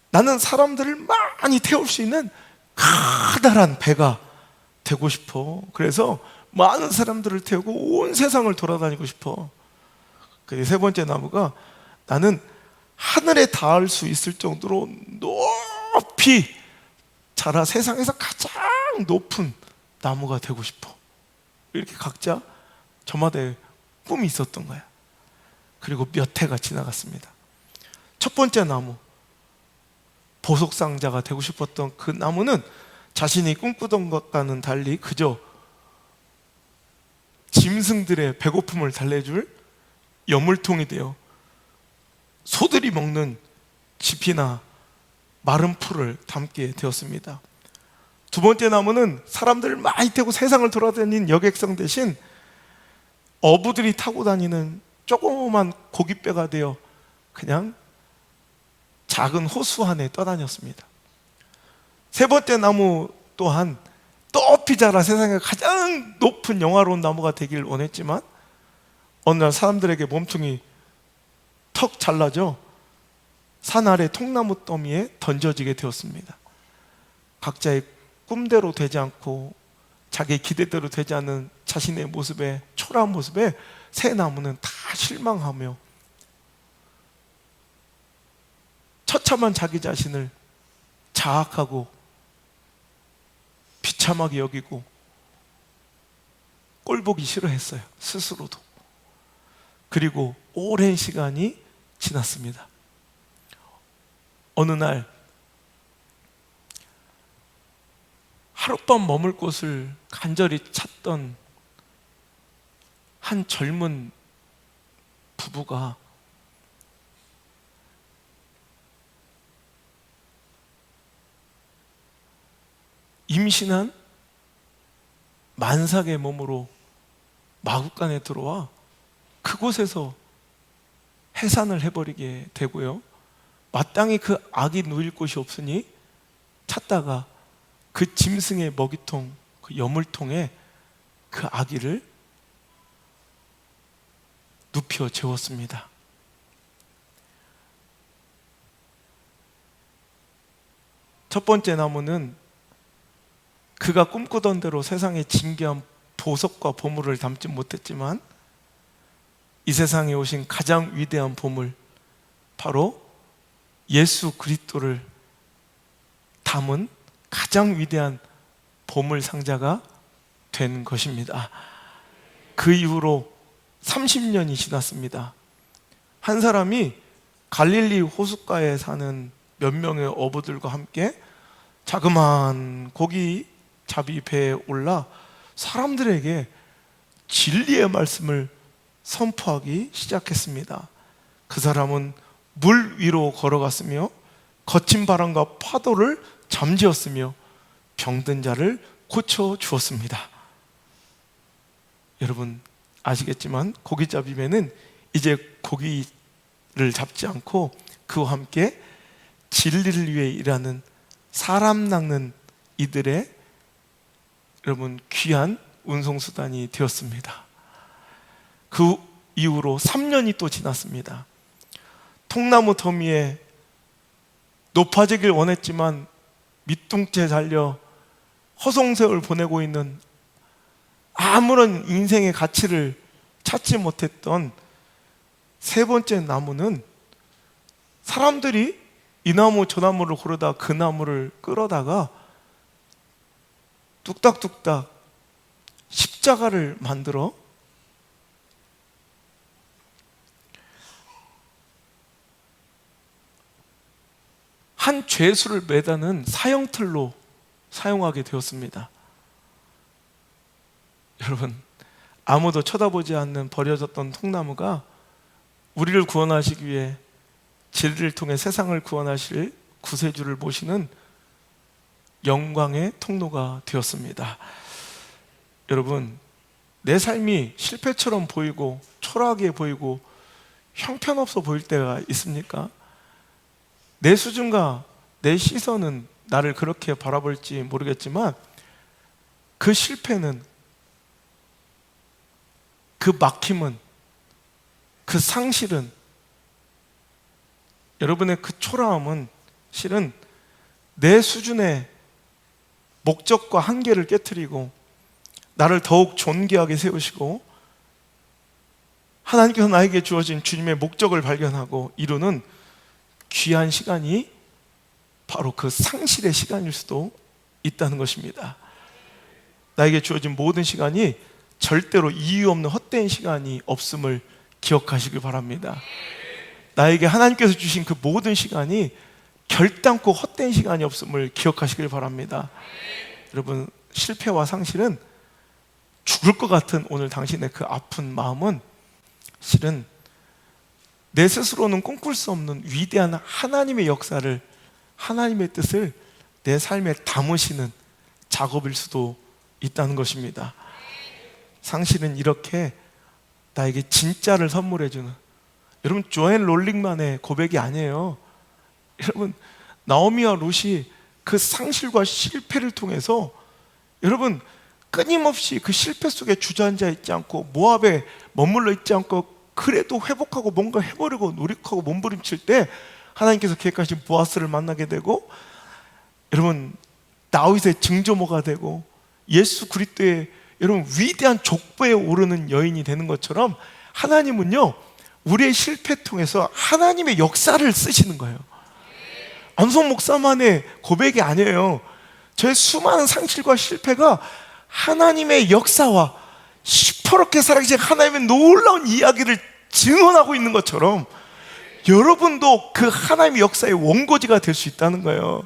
나는 사람들을 많이 태울 수 있는 커다란 배가 되고 싶어. 그래서 많은 사람들을 태우고 온 세상을 돌아다니고 싶어. 세 번째 나무가 나는 하늘에 닿을 수 있을 정도로 높이 자라 세상에서 가장 높은 나무가 되고 싶어. 이렇게 각자 저마다의 꿈이 있었던 거야. 그리고 몇 해가 지나갔습니다. 첫 번째 나무, 보석상자가 되고 싶었던 그 나무는 자신이 꿈꾸던 것과는 달리 그저 짐승들의 배고픔을 달래줄 여물통이 되어 소들이 먹는 짚이나 마른 풀을 담게 되었습니다. 두 번째 나무는 사람들을 많이 태우고 세상을 돌아다니는 여객선 대신 어부들이 타고 다니는 조그만 고깃배가 되어 그냥 작은 호수 안에 떠다녔습니다. 세 번째 나무 또한 높이 자라 세상에 가장 높은 영화로운 나무가 되길 원했지만 어느 날 사람들에게 몸통이 턱 잘라져 산 아래 통나무 더미에 던져지게 되었습니다. 각자의 꿈대로 되지 않고 자기의 기대대로 되지 않는 자신의 모습에, 초라한 모습에 새 나무는 다 실망하며 처참한 자기 자신을 자학하고 비참하게 여기고 꼴보기 싫어했어요, 스스로도. 그리고 오랜 시간이 지났습니다. 어느 날 하룻밤 머물 곳을 간절히 찾던 한 젊은 부부가 임신한 만삭의 몸으로 마구간에 들어와 그곳에서 해산을 해버리게 되고요, 마땅히 그 아기 누일 곳이 없으니 찾다가 그 짐승의 먹이통, 그 여물통에 그 아기를 눕혀 재웠습니다. 첫 번째 나무는 그가 꿈꾸던 대로 세상에 진귀한 보석과 보물을 담지 못했지만 이 세상에 오신 가장 위대한 보물, 바로 예수 그리스도를 담은 가장 위대한 보물 상자가 된 것입니다. 그 이후로 30년이 지났습니다. 한 사람이 갈릴리 호숫가에 사는 몇 명의 어부들과 함께 자그마한 고기 잡이 배에 올라 사람들에게 진리의 말씀을 선포하기 시작했습니다. 그 사람은 물 위로 걸어갔으며 거친 바람과 파도를 잠재웠으며 병든 자를 고쳐주었습니다. 여러분 아시겠지만 고기잡이 배는 이제 고기를 잡지 않고 그와 함께 진리를 위해 일하는 사람 낚는 이들의 여러분 귀한 운송수단이 되었습니다. 그 이후로 3년이 또 지났습니다. 통나무 더미에 높아지길 원했지만 밑둥째 달려 허송세월 보내고 있는 아무런 인생의 가치를 찾지 못했던 세 번째 나무는 사람들이 이 나무 저 나무를 고르다 그 나무를 끌어다가 뚝딱뚝딱 십자가를 만들어 한 죄수를 매다는 사형틀로 사용하게 되었습니다. 여러분, 아무도 쳐다보지 않는 버려졌던 통나무가 우리를 구원하시기 위해 진리를 통해 세상을 구원하실 구세주를 모시는 영광의 통로가 되었습니다. 여러분, 내 삶이 실패처럼 보이고 초라하게 보이고 형편없어 보일 때가 있습니까? 내 수준과 내 시선은 나를 그렇게 바라볼지 모르겠지만 그 실패는, 그 막힘은, 그 상실은, 여러분의 그 초라함은 실은 내 수준의 목적과 한계를 깨트리고 나를 더욱 존귀하게 세우시고 하나님께서 나에게 주어진 주님의 목적을 발견하고 이루는 귀한 시간이 바로 그 상실의 시간일 수도 있다는 것입니다. 나에게 주어진 모든 시간이 절대로 이유 없는 헛된 시간이 없음을 기억하시길 바랍니다. 나에게 하나님께서 주신 그 모든 시간이 결단코 헛된 시간이 없음을 기억하시길 바랍니다. 여러분, 실패와 상실은 죽을 것 같은 오늘 당신의 그 아픈 마음은 실은 내 스스로는 꿈꿀 수 없는 위대한 하나님의 역사를, 하나님의 뜻을 내 삶에 담으시는 작업일 수도 있다는 것입니다. 상실은 이렇게 나에게 진짜를 선물해주는, 여러분 조앤 롤링만의 고백이 아니에요. 여러분 나오미와 룻이 그 상실과 실패를 통해서 여러분 끊임없이 그 실패 속에 주저앉아 있지 않고 모압에 머물러 있지 않고 그래도 회복하고 뭔가 해보려고 노력하고 몸부림칠 때 하나님께서 계획하신 보아스를 만나게 되고, 여러분 다윗의 증조모가 되고 예수 그리스도의 여러분 위대한 족보에 오르는 여인이 되는 것처럼 하나님은요 우리의 실패 통해서 하나님의 역사를 쓰시는 거예요. 안성 목사만의 고백이 아니에요. 저의 수많은 상실과 실패가 하나님의 역사와 시퍼렇게 살아계신 하나님의 놀라운 이야기를 증언하고 있는 것처럼 여러분도 그 하나님의 역사의 원고지가 될 수 있다는 거예요.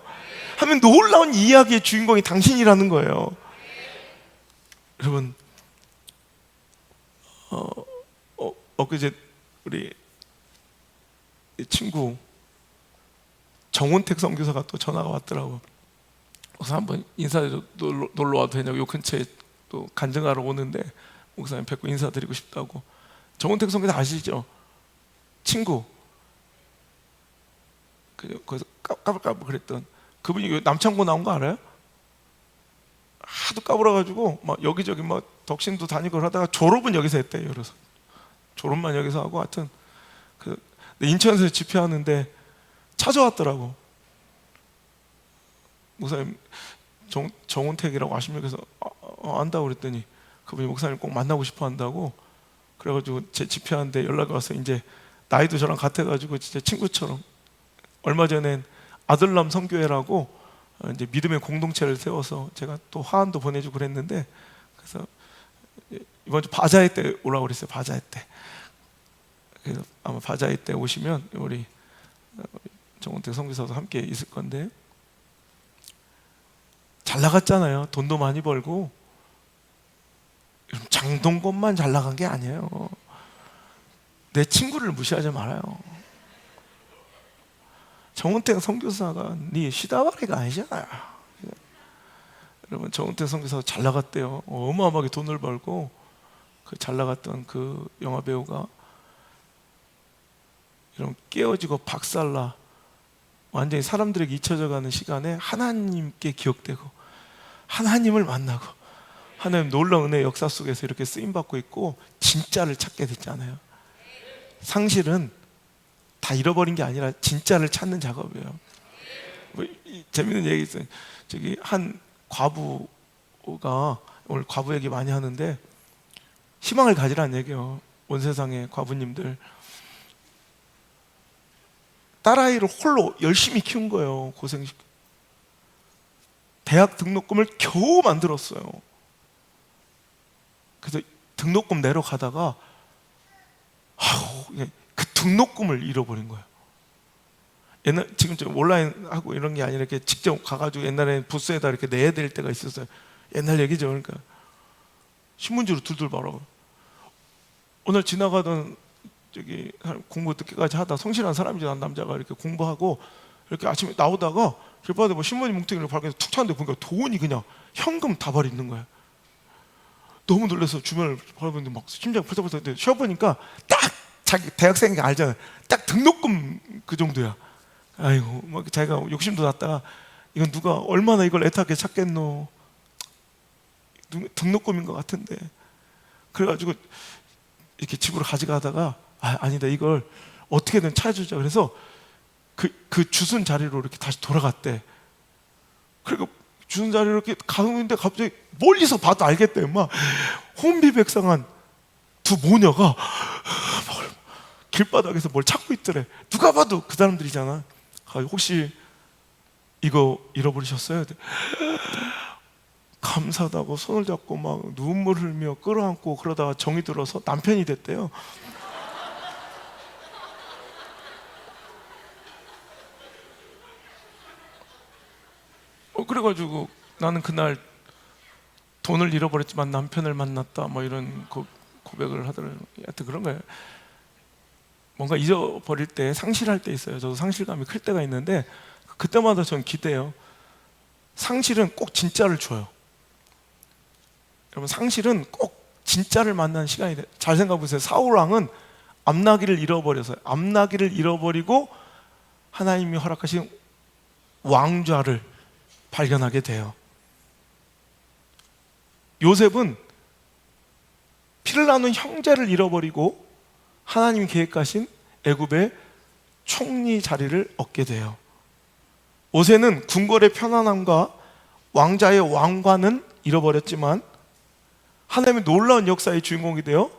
하면 놀라운 이야기의 주인공이 당신이라는 거예요. 여러분, 엊그제 우리 친구 정원택 선교사가 또 전화가 왔더라고. 그래서 한번 인사드려 놀러 와도 되냐고, 요 근처에 또 간증하러 오는데 목사님 뵙고 인사드리고 싶다고. 정원택 선교사 아시죠? 친구. 거기서 까불까불 그랬던 그분이 남창고 나온 거 알아요? 하도 까불어가지고 막 여기저기 막 덕신도 다니고 하다가 졸업은 여기서 했대요. 그래서 졸업만 여기서 하고, 하여튼 인천에서 집회하는데 찾아왔더라고. 목사님 정원택이라고 아십니까? 그래서 안다고 그랬더니 그분이 목사님 꼭 만나고 싶어 한다고. 그래가지고 제 집회하는데 연락이 와서, 이제 나이도 저랑 같아가지고 진짜 친구처럼, 얼마 전엔 아들람 선교회라고 이제 믿음의 공동체를 세워서 제가 또 화환도 보내주고 그랬는데, 그래서 이번 주 바자회 때 오라고 그랬어요. 바자회 때. 그래서 아마 바자회 때 오시면 우리 정원택 선교사도 함께 있을 건데, 잘 나갔잖아요. 돈도 많이 벌고. 장동건만 잘 나간 게 아니에요. 내 친구를 무시하지 말아요. 정원택 선교사가 네 시다바리가 아니잖아요. 여러분, 정원택 선교사가 잘 나갔대요. 어마어마하게 돈을 벌고, 그 잘 나갔던 그 영화 배우가 이런 깨어지고 박살나 완전히 사람들에게 잊혀져가는 시간에 하나님께 기억되고 하나님을 만나고 하나님 놀라운 은혜의 역사 속에서 이렇게 쓰임받고 있고 진짜를 찾게 됐잖아요. 상실은 다 잃어버린 게 아니라 진짜를 찾는 작업이에요. 재밌는 얘기 있어요. 저기 한 과부가, 오늘 과부 얘기 많이 하는데, 희망을 가지라는 얘기예요. 온 세상의 과부님들, 딸아이를 홀로 열심히 키운 거예요. 고생시켜. 대학 등록금을 겨우 만들었어요. 그래서 등록금 내러 가다가 그 등록금을 잃어버린 거예요. 옛날, 지금 좀 온라인 하고 이런 게 아니라 이렇게 직접 가가지고, 옛날에 부스에다 이렇게 내야 될 때가 있었어요. 옛날 얘기죠. 그러니까 신문지로 둘둘 말하고, 오늘 지나가던 저기 공부 늦게까지 하다 성실한 사람이지, 난 남자가 이렇게 공부하고 이렇게 아침에 나오다가 길바닥에 뭐 신문지 뭉텅이를 발견해서 툭 쳤는데 보니까 돈이 그냥 현금 다발 있는 거야. 너무 놀라서 주변을 바라보는데 막 심장이 벌떡벌떡 했는데, 쉬어보니까 딱 자기 대학생이 알잖아요. 딱 등록금 그 정도야. 아이고, 막 자기가 욕심도 났다가, 이건 누가 얼마나 이걸 애타게 찾겠노, 등록금인 것 같은데. 그래가지고 이렇게 집으로 가져가다가, 아니다, 이걸 어떻게든 찾아주자. 그래서 그 주순 자리로 이렇게 다시 돌아갔대. 그리고 주순 자리로 이렇게 가는데 갑자기 멀리서 봐도 알겠대. 막 혼비백상한 두 모녀가 길바닥에서 뭘 찾고 있더래. 누가 봐도 그 사람들이잖아. 혹시 이거 잃어버리셨어요? 감사하다고 손을 잡고 막 눈물 흘며 끌어안고, 그러다가 정이 들어서 남편이 됐대요. 그래가지고 나는 그날 돈을 잃어버렸지만 남편을 만났다, 뭐 이런 고백을 하더라고요. 하여튼 그런 거예요. 뭔가 잊어버릴 때, 상실할 때 있어요. 저도 상실감이 클 때가 있는데, 그때마다 전 기대요. 상실은 꼭 진짜를 줘요. 여러분, 상실은 꼭 진짜를 만나는 시간이 돼요. 잘 생각해 보세요. 사울왕은 암나기를 잃어버려서요. 암나기를 잃어버리고 하나님이 허락하신 왕좌를 발견하게 돼요. 요셉은 피를 나눈 형제를 잃어버리고 하나님이 계획하신 애굽의 총리 자리를 얻게 돼요. 모세는 궁궐의 편안함과 왕자의 왕관은 잃어버렸지만 하나님의 놀라운 역사의 주인공이 되어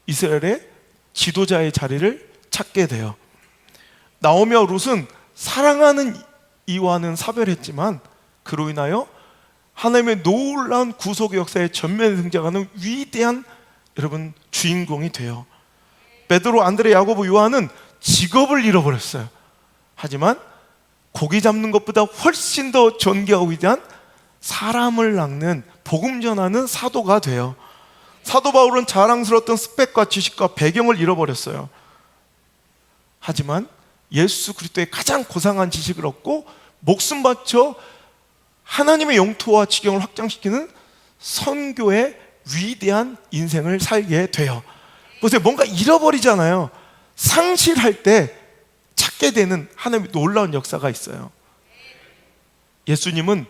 이스라엘의 지도자의 자리를 찾게 돼요. 나오미와 룻은 사랑하는 이와는 사별했지만 그로 인하여 하나님의 놀라운 구속의 역사에 전면에 등장하는 위대한 여러분 주인공이 돼요. 베드로, 안드레, 야고보, 요한은 직업을 잃어버렸어요. 하지만 고기 잡는 것보다 훨씬 더 존귀하고 위대한 사람을 낚는 복음 전하는 사도가 돼요. 사도 바울은 자랑스러웠던 스펙과 지식과 배경을 잃어버렸어요. 하지만 예수 그리스도의 가장 고상한 지식을 얻고 목숨 바쳐 하나님의 영토와 지경을 확장시키는 선교의 위대한 인생을 살게 돼요. 보세요, 뭔가 잃어버리잖아요. 상실할 때 찾게 되는 하나님의 놀라운 역사가 있어요. 예수님은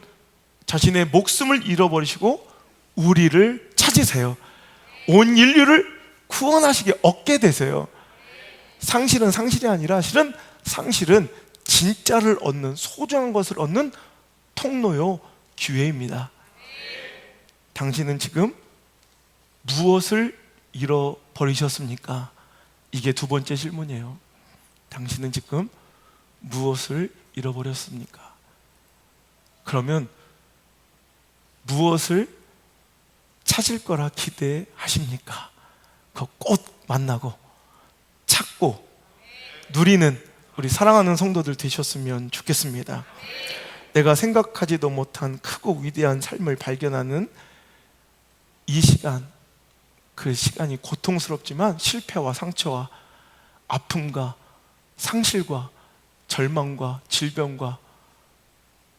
자신의 목숨을 잃어버리시고 우리를 찾으세요. 온 인류를 구원하시게 얻게 되세요. 상실은 상실이 아니라 실은 상실은 진짜를 얻는, 소중한 것을 얻는 통로요, 기회입니다. 당신은 지금 무엇을 잃어버리셨습니까? 이게 두 번째 질문이에요. 당신은 지금 무엇을 잃어버렸습니까? 그러면 무엇을 찾을 거라 기대하십니까? 그 꼭 만나고 찾고 누리는 우리 사랑하는 성도들 되셨으면 좋겠습니다. 내가 생각하지도 못한 크고 위대한 삶을 발견하는 이 시간, 그 시간이 고통스럽지만 실패와 상처와 아픔과 상실과 절망과 질병과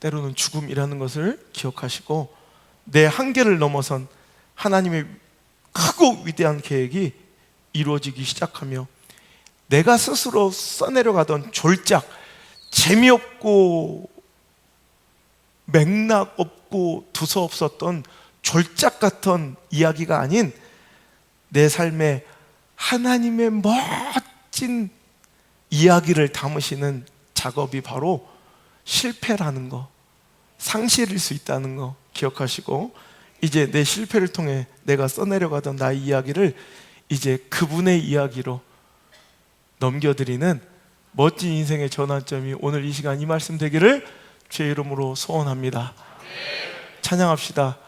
때로는 죽음이라는 것을 기억하시고 내 한계를 넘어선 하나님의 크고 위대한 계획이 이루어지기 시작하며 내가 스스로 써내려가던 졸작, 재미없고 맥락 없고 두서없었던 졸작 같은 이야기가 아닌 내 삶에 하나님의 멋진 이야기를 담으시는 작업이 바로 실패라는 거, 상실일 수 있다는 거 기억하시고 이제 내 실패를 통해 내가 써내려가던 나의 이야기를 이제 그분의 이야기로 넘겨드리는 멋진 인생의 전환점이 오늘 이 시간 이 말씀 되기를 주의 이름으로 소원합니다. 찬양합시다.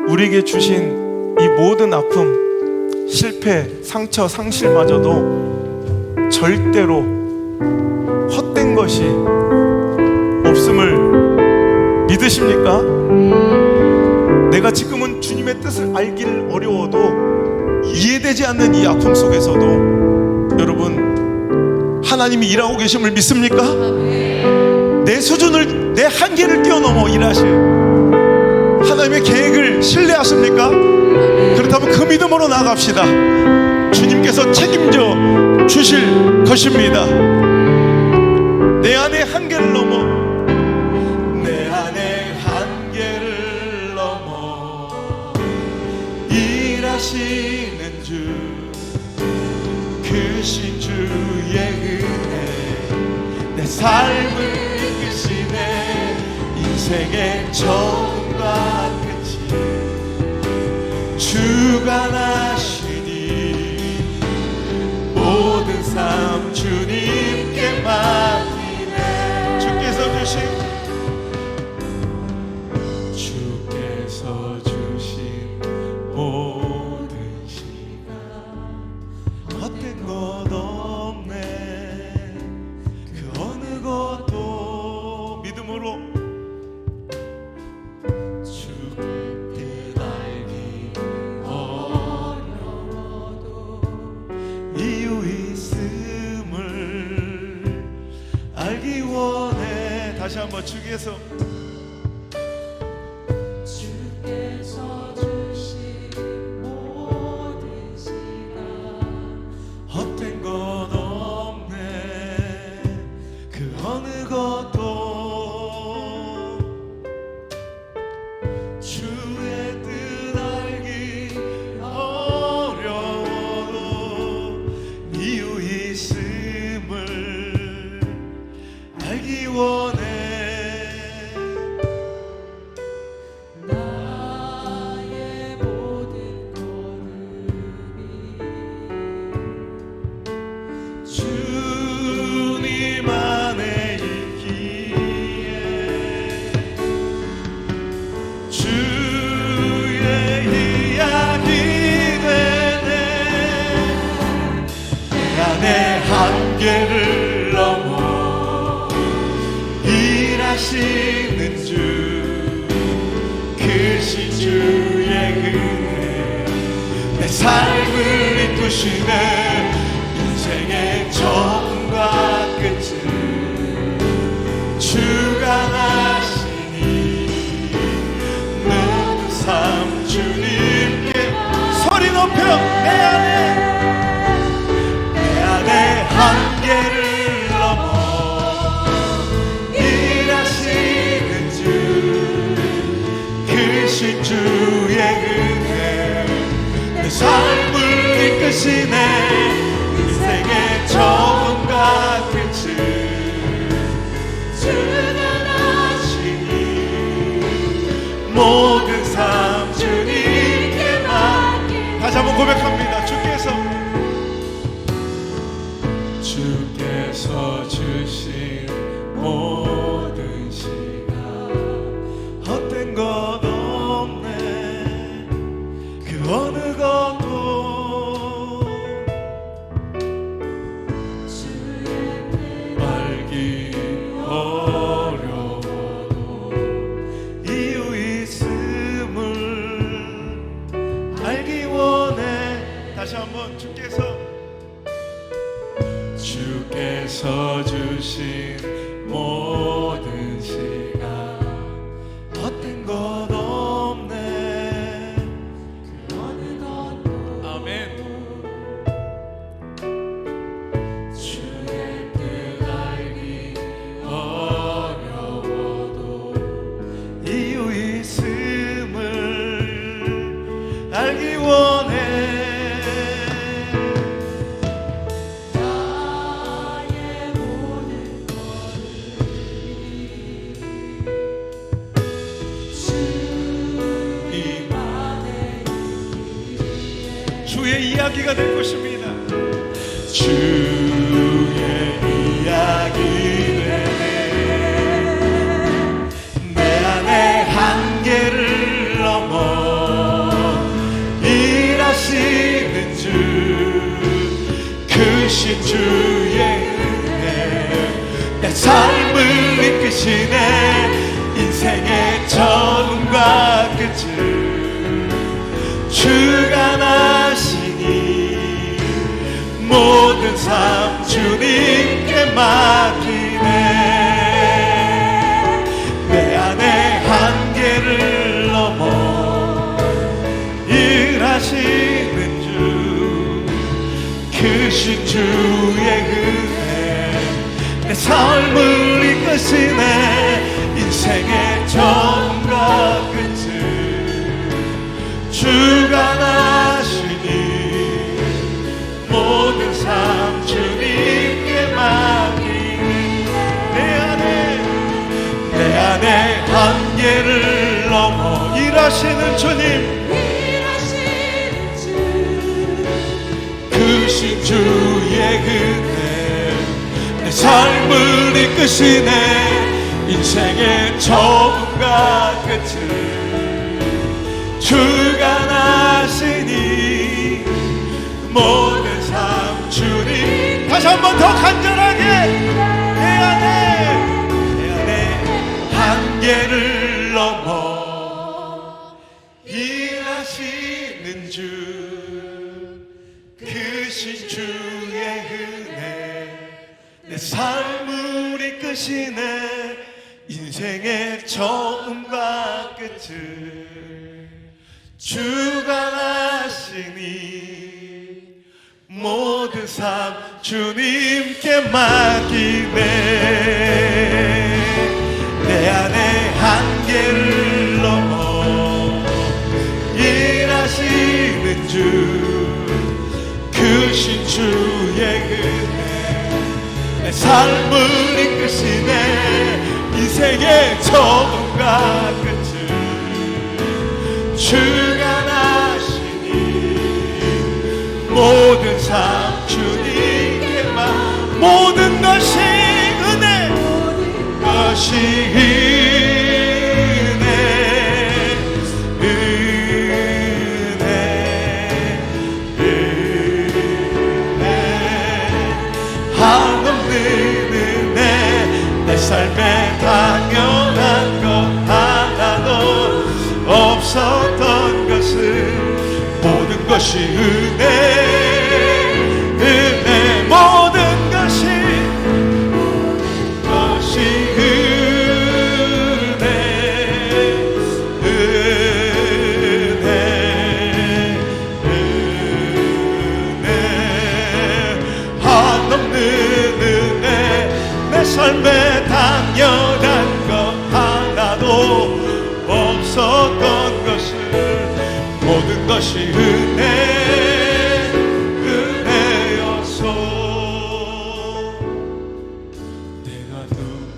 우리에게 주신 이 모든 아픔, 실패, 상처, 상실마저도 절대로 헛된 것이 없음을 믿으십니까? 내가 지금은 주님의 뜻을 알기를 어려워도 이해되지 않는 이 아픔 속에서도 여러분 하나님이 일하고 계심을 믿습니까? 내 수준을, 내 한계를 뛰어넘어 일하실 하나님의 계획을 신뢰하십니까? 그렇다면 그 믿음으로 나아갑시다. 주님께서 책임져 주실 것입니다. 내 안의 한계를 넘어, 내 안의 한계를 넘어 일하시는 주, 크신 주의 은혜 내 삶을 이끄시네. 인생의 처음과 끝이 주관하시니 모든 삶 주님께 맡기네. 주께서 주신 모든 시간 헛된 것 없네. 그 어느 것도 믿음으로 주의 뜻 알기 어려워도 이유 있음을 알기 원해. 다시 한번 주께서 주신 모든 시간 헛된 것 없네. 그 어느 것도 주의 뜻 알기 어려워도 이유 있음을 알기 원해. 안의 한계를 넘어 일하시는 주, 크신 주의 은혜 내 삶을 이끄시네. 인생의 처음과 끝을 주관하시니 모든 삶 주님께 소리 높여 내 안에 한계를 넘어 일하시는 주, 크신 주의 은혜 내 삶을 이끄시네. 인생의 처음과 끝을 주관하시니 모든 삶 주님께 맡기. 다시 한번 고백합니다. 주께서 주신 모든 시간 헛된 것 없네. 그 어느 것도 알기 어려워도 이유 있음을 알기 원해. 다시 한번 주께서 주신 모든 시간 헛된 것 없네. 그 어느 것도 아멘. 주의 뜻 알기 어려워도 이유 있음을 알기 원해. 주의 이야기가 될 것입니다. 주의 이야기 되네. 내 안의 한계를 넘어 일하시는 주, 크신 주의 은혜 내 삶을 이끄시네. 인생의 처음과 끝을 주관하시니 모든 삶 주님께 맡기네. 내 안의 한계를 넘어 일하시는 주, 크신 주의 은혜 내 삶을 이끄시네. 인생의 처음과 끝을 주관하시니 모든 삶 주님께 맡기니. 내 안에 한계를 넘어 일하시는 주님, 크신 주의 은혜 내 삶을 이끄시네. 인생의 처음과 끝을 주관하시니 모든 삶 주님. 다시 한 번 더 간절하게 내 안에 한계를 넘어 일하시는 주, 크신 주의 은혜 내 삶을 이끄시네. 인생의 처음과 끝을 주관하시니 모든 삶 주님께 맡기네. 내 안에 한계를 넘어 일하시는 주, 크신 주의 은혜 내 삶을 이끄시네. 인생의 처음과 끝을 주관하시니 모든 삶 주님께만. 모든 것이 은혜, 것이 은혜, 은혜, 은혜, 것이 은혜여서 내가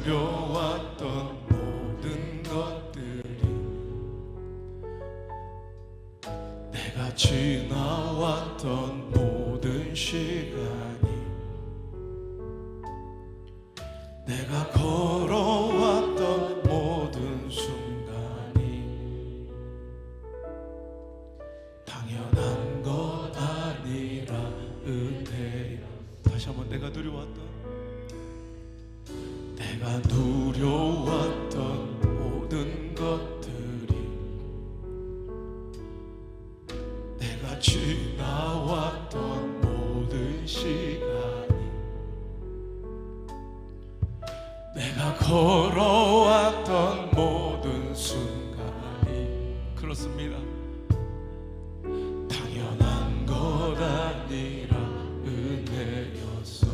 누려왔던 모든 것들이 내가 지나왔던 모든 시간이 내가 걸어왔던 모든 순간이 당연한 것 아니라 은혜여. 다시 한번 내가 누려왔던 모든 것들이 내가 지나왔던 모든 시간이 내가 걸어왔던 모든 순간이 그렇습니다. 당연한 것 아니라 은혜였어.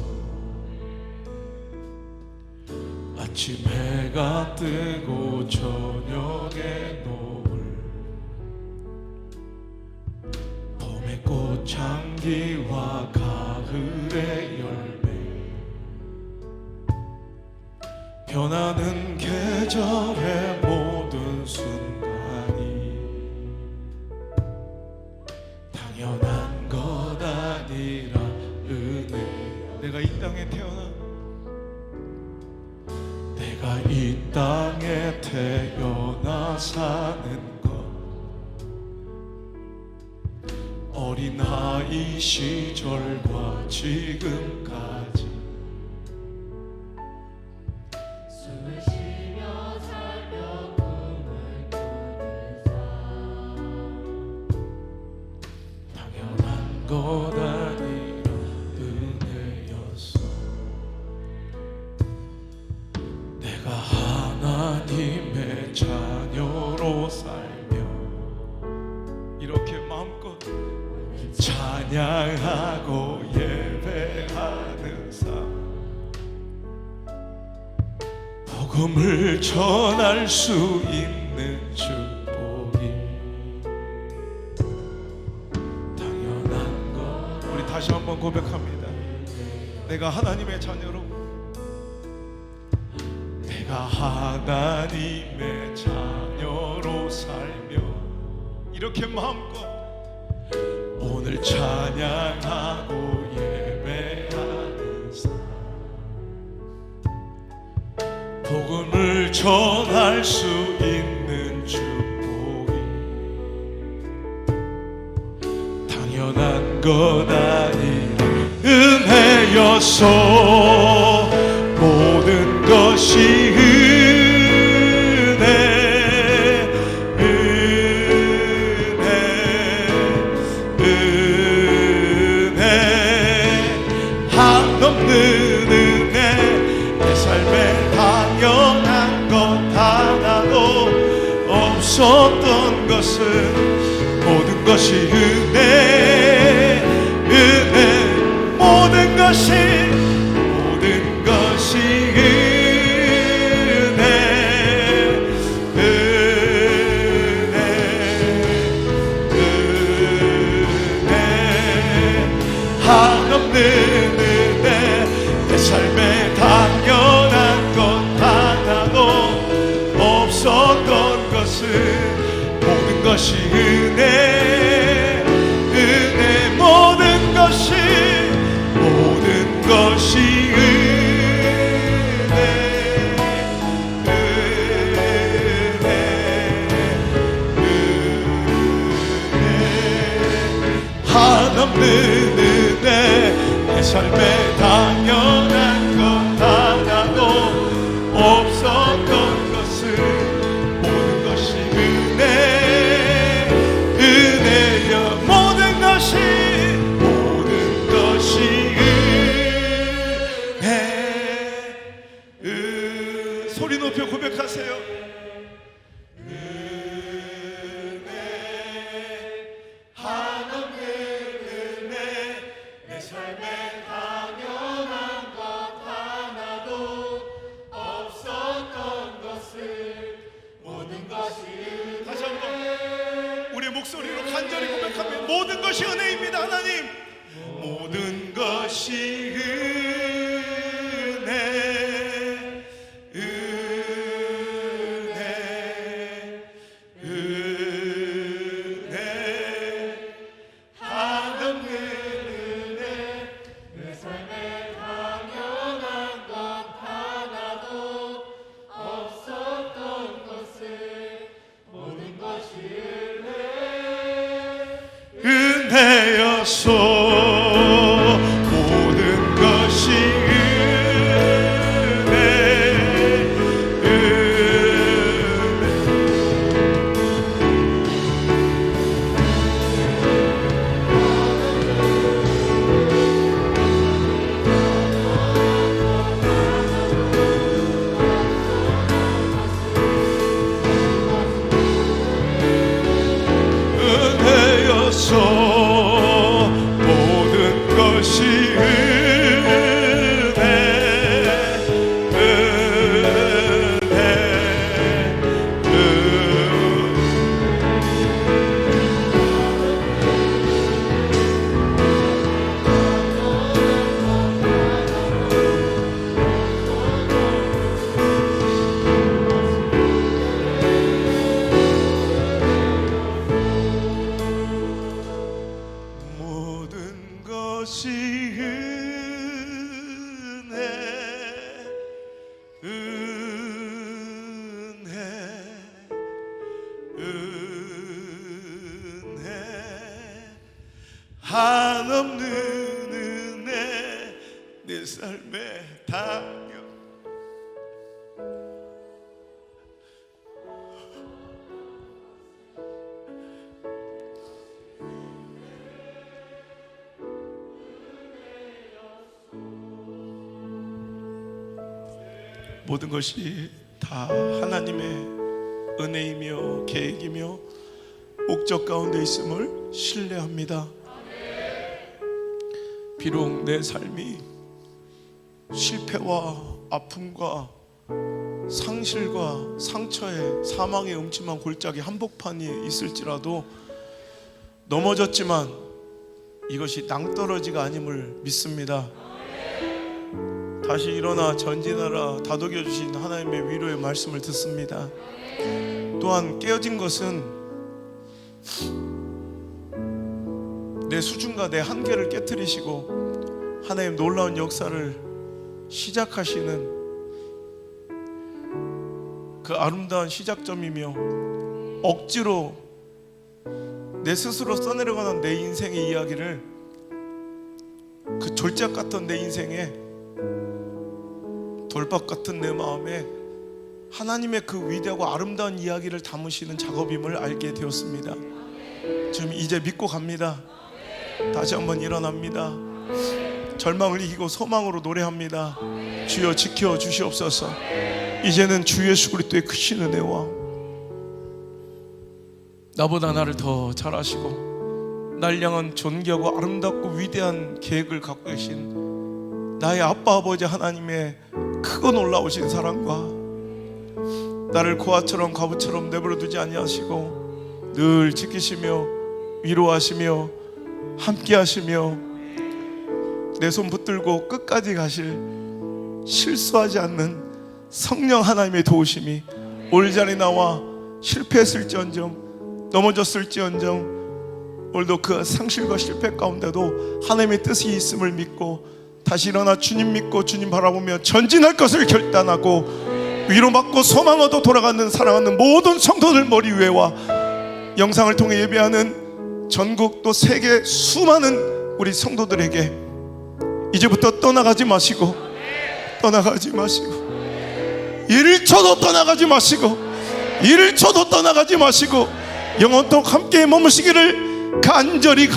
아침 해가 뜨고 저녁에 노을 봄의 꽃향기와 가을의 열매 변하는 계절의 모든 순간이 당연한 것 아니라 은혜. 내가 이 땅에 태어나 사는 것 어린아이 시절과 지금까지 숨을 쉬며 살며 꿈을 꾸는 삶 당연한 것 아니라 은혜였어. 내가 하나님의 자녀로 살며 이렇게 마음껏 찬양하고 예배하는 삶 복음을 전할 수 있는 축복이 당연한 것. 우리 다시 한번 고백합니다. 내가 하나님의 자녀로 내가 하나님의 자녀로 살며 이렇게 마음껏 오늘 찬양하고 예배하는 삶 복음을 전할 수 있는 축복이 당연한 것 아니라 은혜여서 모든 것이 은혜 한없는 은혜. 내 삶에 당연한 것 하나도 없었던 것은 모든 것이 은혜 모든 것이 한없는 은혜. 내 삶에 당연한 것 하나도 없었던 것은 모든 것이 은혜 모든 것이 한없는 은혜. 내 삶에 당연한 것 하나도 없었던 것은 모든 것이 은혜여. 모든 것이 은혜. 소리 높여 고백하세요. 삶의 당연 고백하면 모든 것이 은혜입니다. 하나님, 모든 것이 은혜, 은혜, 은혜, 한없는 은혜. 내 삶에 당연한 것 하나도 없었던 것을 모든 것이 은혜였소. 모든 것이 은혜, 은혜였소. 모든 것이 은혜, 은혜, 모든 것이 은혜, 은혜, 은혜, 한없는 은혜. 내 삶에 당연. 모든 것이 다 하나님의 은혜이며 계획이며 목적 가운데 있음을 신뢰합니다. 비록 내 삶이 실패와 아픔과 상실과 상처에 사망의 음침한 골짜기 한복판이 있을지라도 넘어졌지만 이것이 낭떠러지가 아님을 믿습니다. 다시 일어나 전진하라 다독여 주신 하나님의 위로의 말씀을 듣습니다. 또한 깨어진 것은 내 수준과 내 한계를 깨트리시고 하나님 놀라운 역사를 시작하시는 그 아름다운 시작점이며 억지로 내 스스로 써내려가는 내 인생의 이야기를 그 졸작 같던 내 인생에 돌박 같은 내 마음에 하나님의 그 위대하고 아름다운 이야기를 담으시는 작업임을 알게 되었습니다. 지금 이제 믿고 갑니다. 다시 한번 일어납니다. 절망을 이기고 소망으로 노래합니다. 주여 지켜 주시옵소서. 이제는 주 예수 그리스도의 크신 은혜와 나보다 나를 더 잘 아시고 날 향한 존귀하고 아름답고 위대한 계획을 갖고 계신 나의 아빠 아버지 하나님의 크고 놀라우신 사랑과 나를 고아처럼 과부처럼 내버려 두지 아니하시고 늘 지키시며 위로하시며 함께하시며 내 손 붙들고 끝까지 가실 실수하지 않는 성령 하나님의 도우심이 올자리 나와 실패했을지언정 넘어졌을지언정 오늘도 그 상실과 실패 가운데도 하나님의 뜻이 있음을 믿고 다시 일어나 주님 믿고 주님 바라보며 전진할 것을 결단하고 위로받고 소망 얻어 돌아가는 사랑하는 모든 성도들 머리 위에와 영상을 통해 예배하는 전국 또 세계 수많은 우리 성도들에게 이제부터 떠나가지 마시고 1초도 떠나가지 마시고 1초도 떠나가지 마시고 영원토록 함께 머무시기를 간절히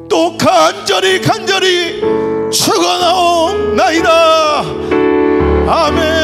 또 간절히 축원하옵나이다. 아멘.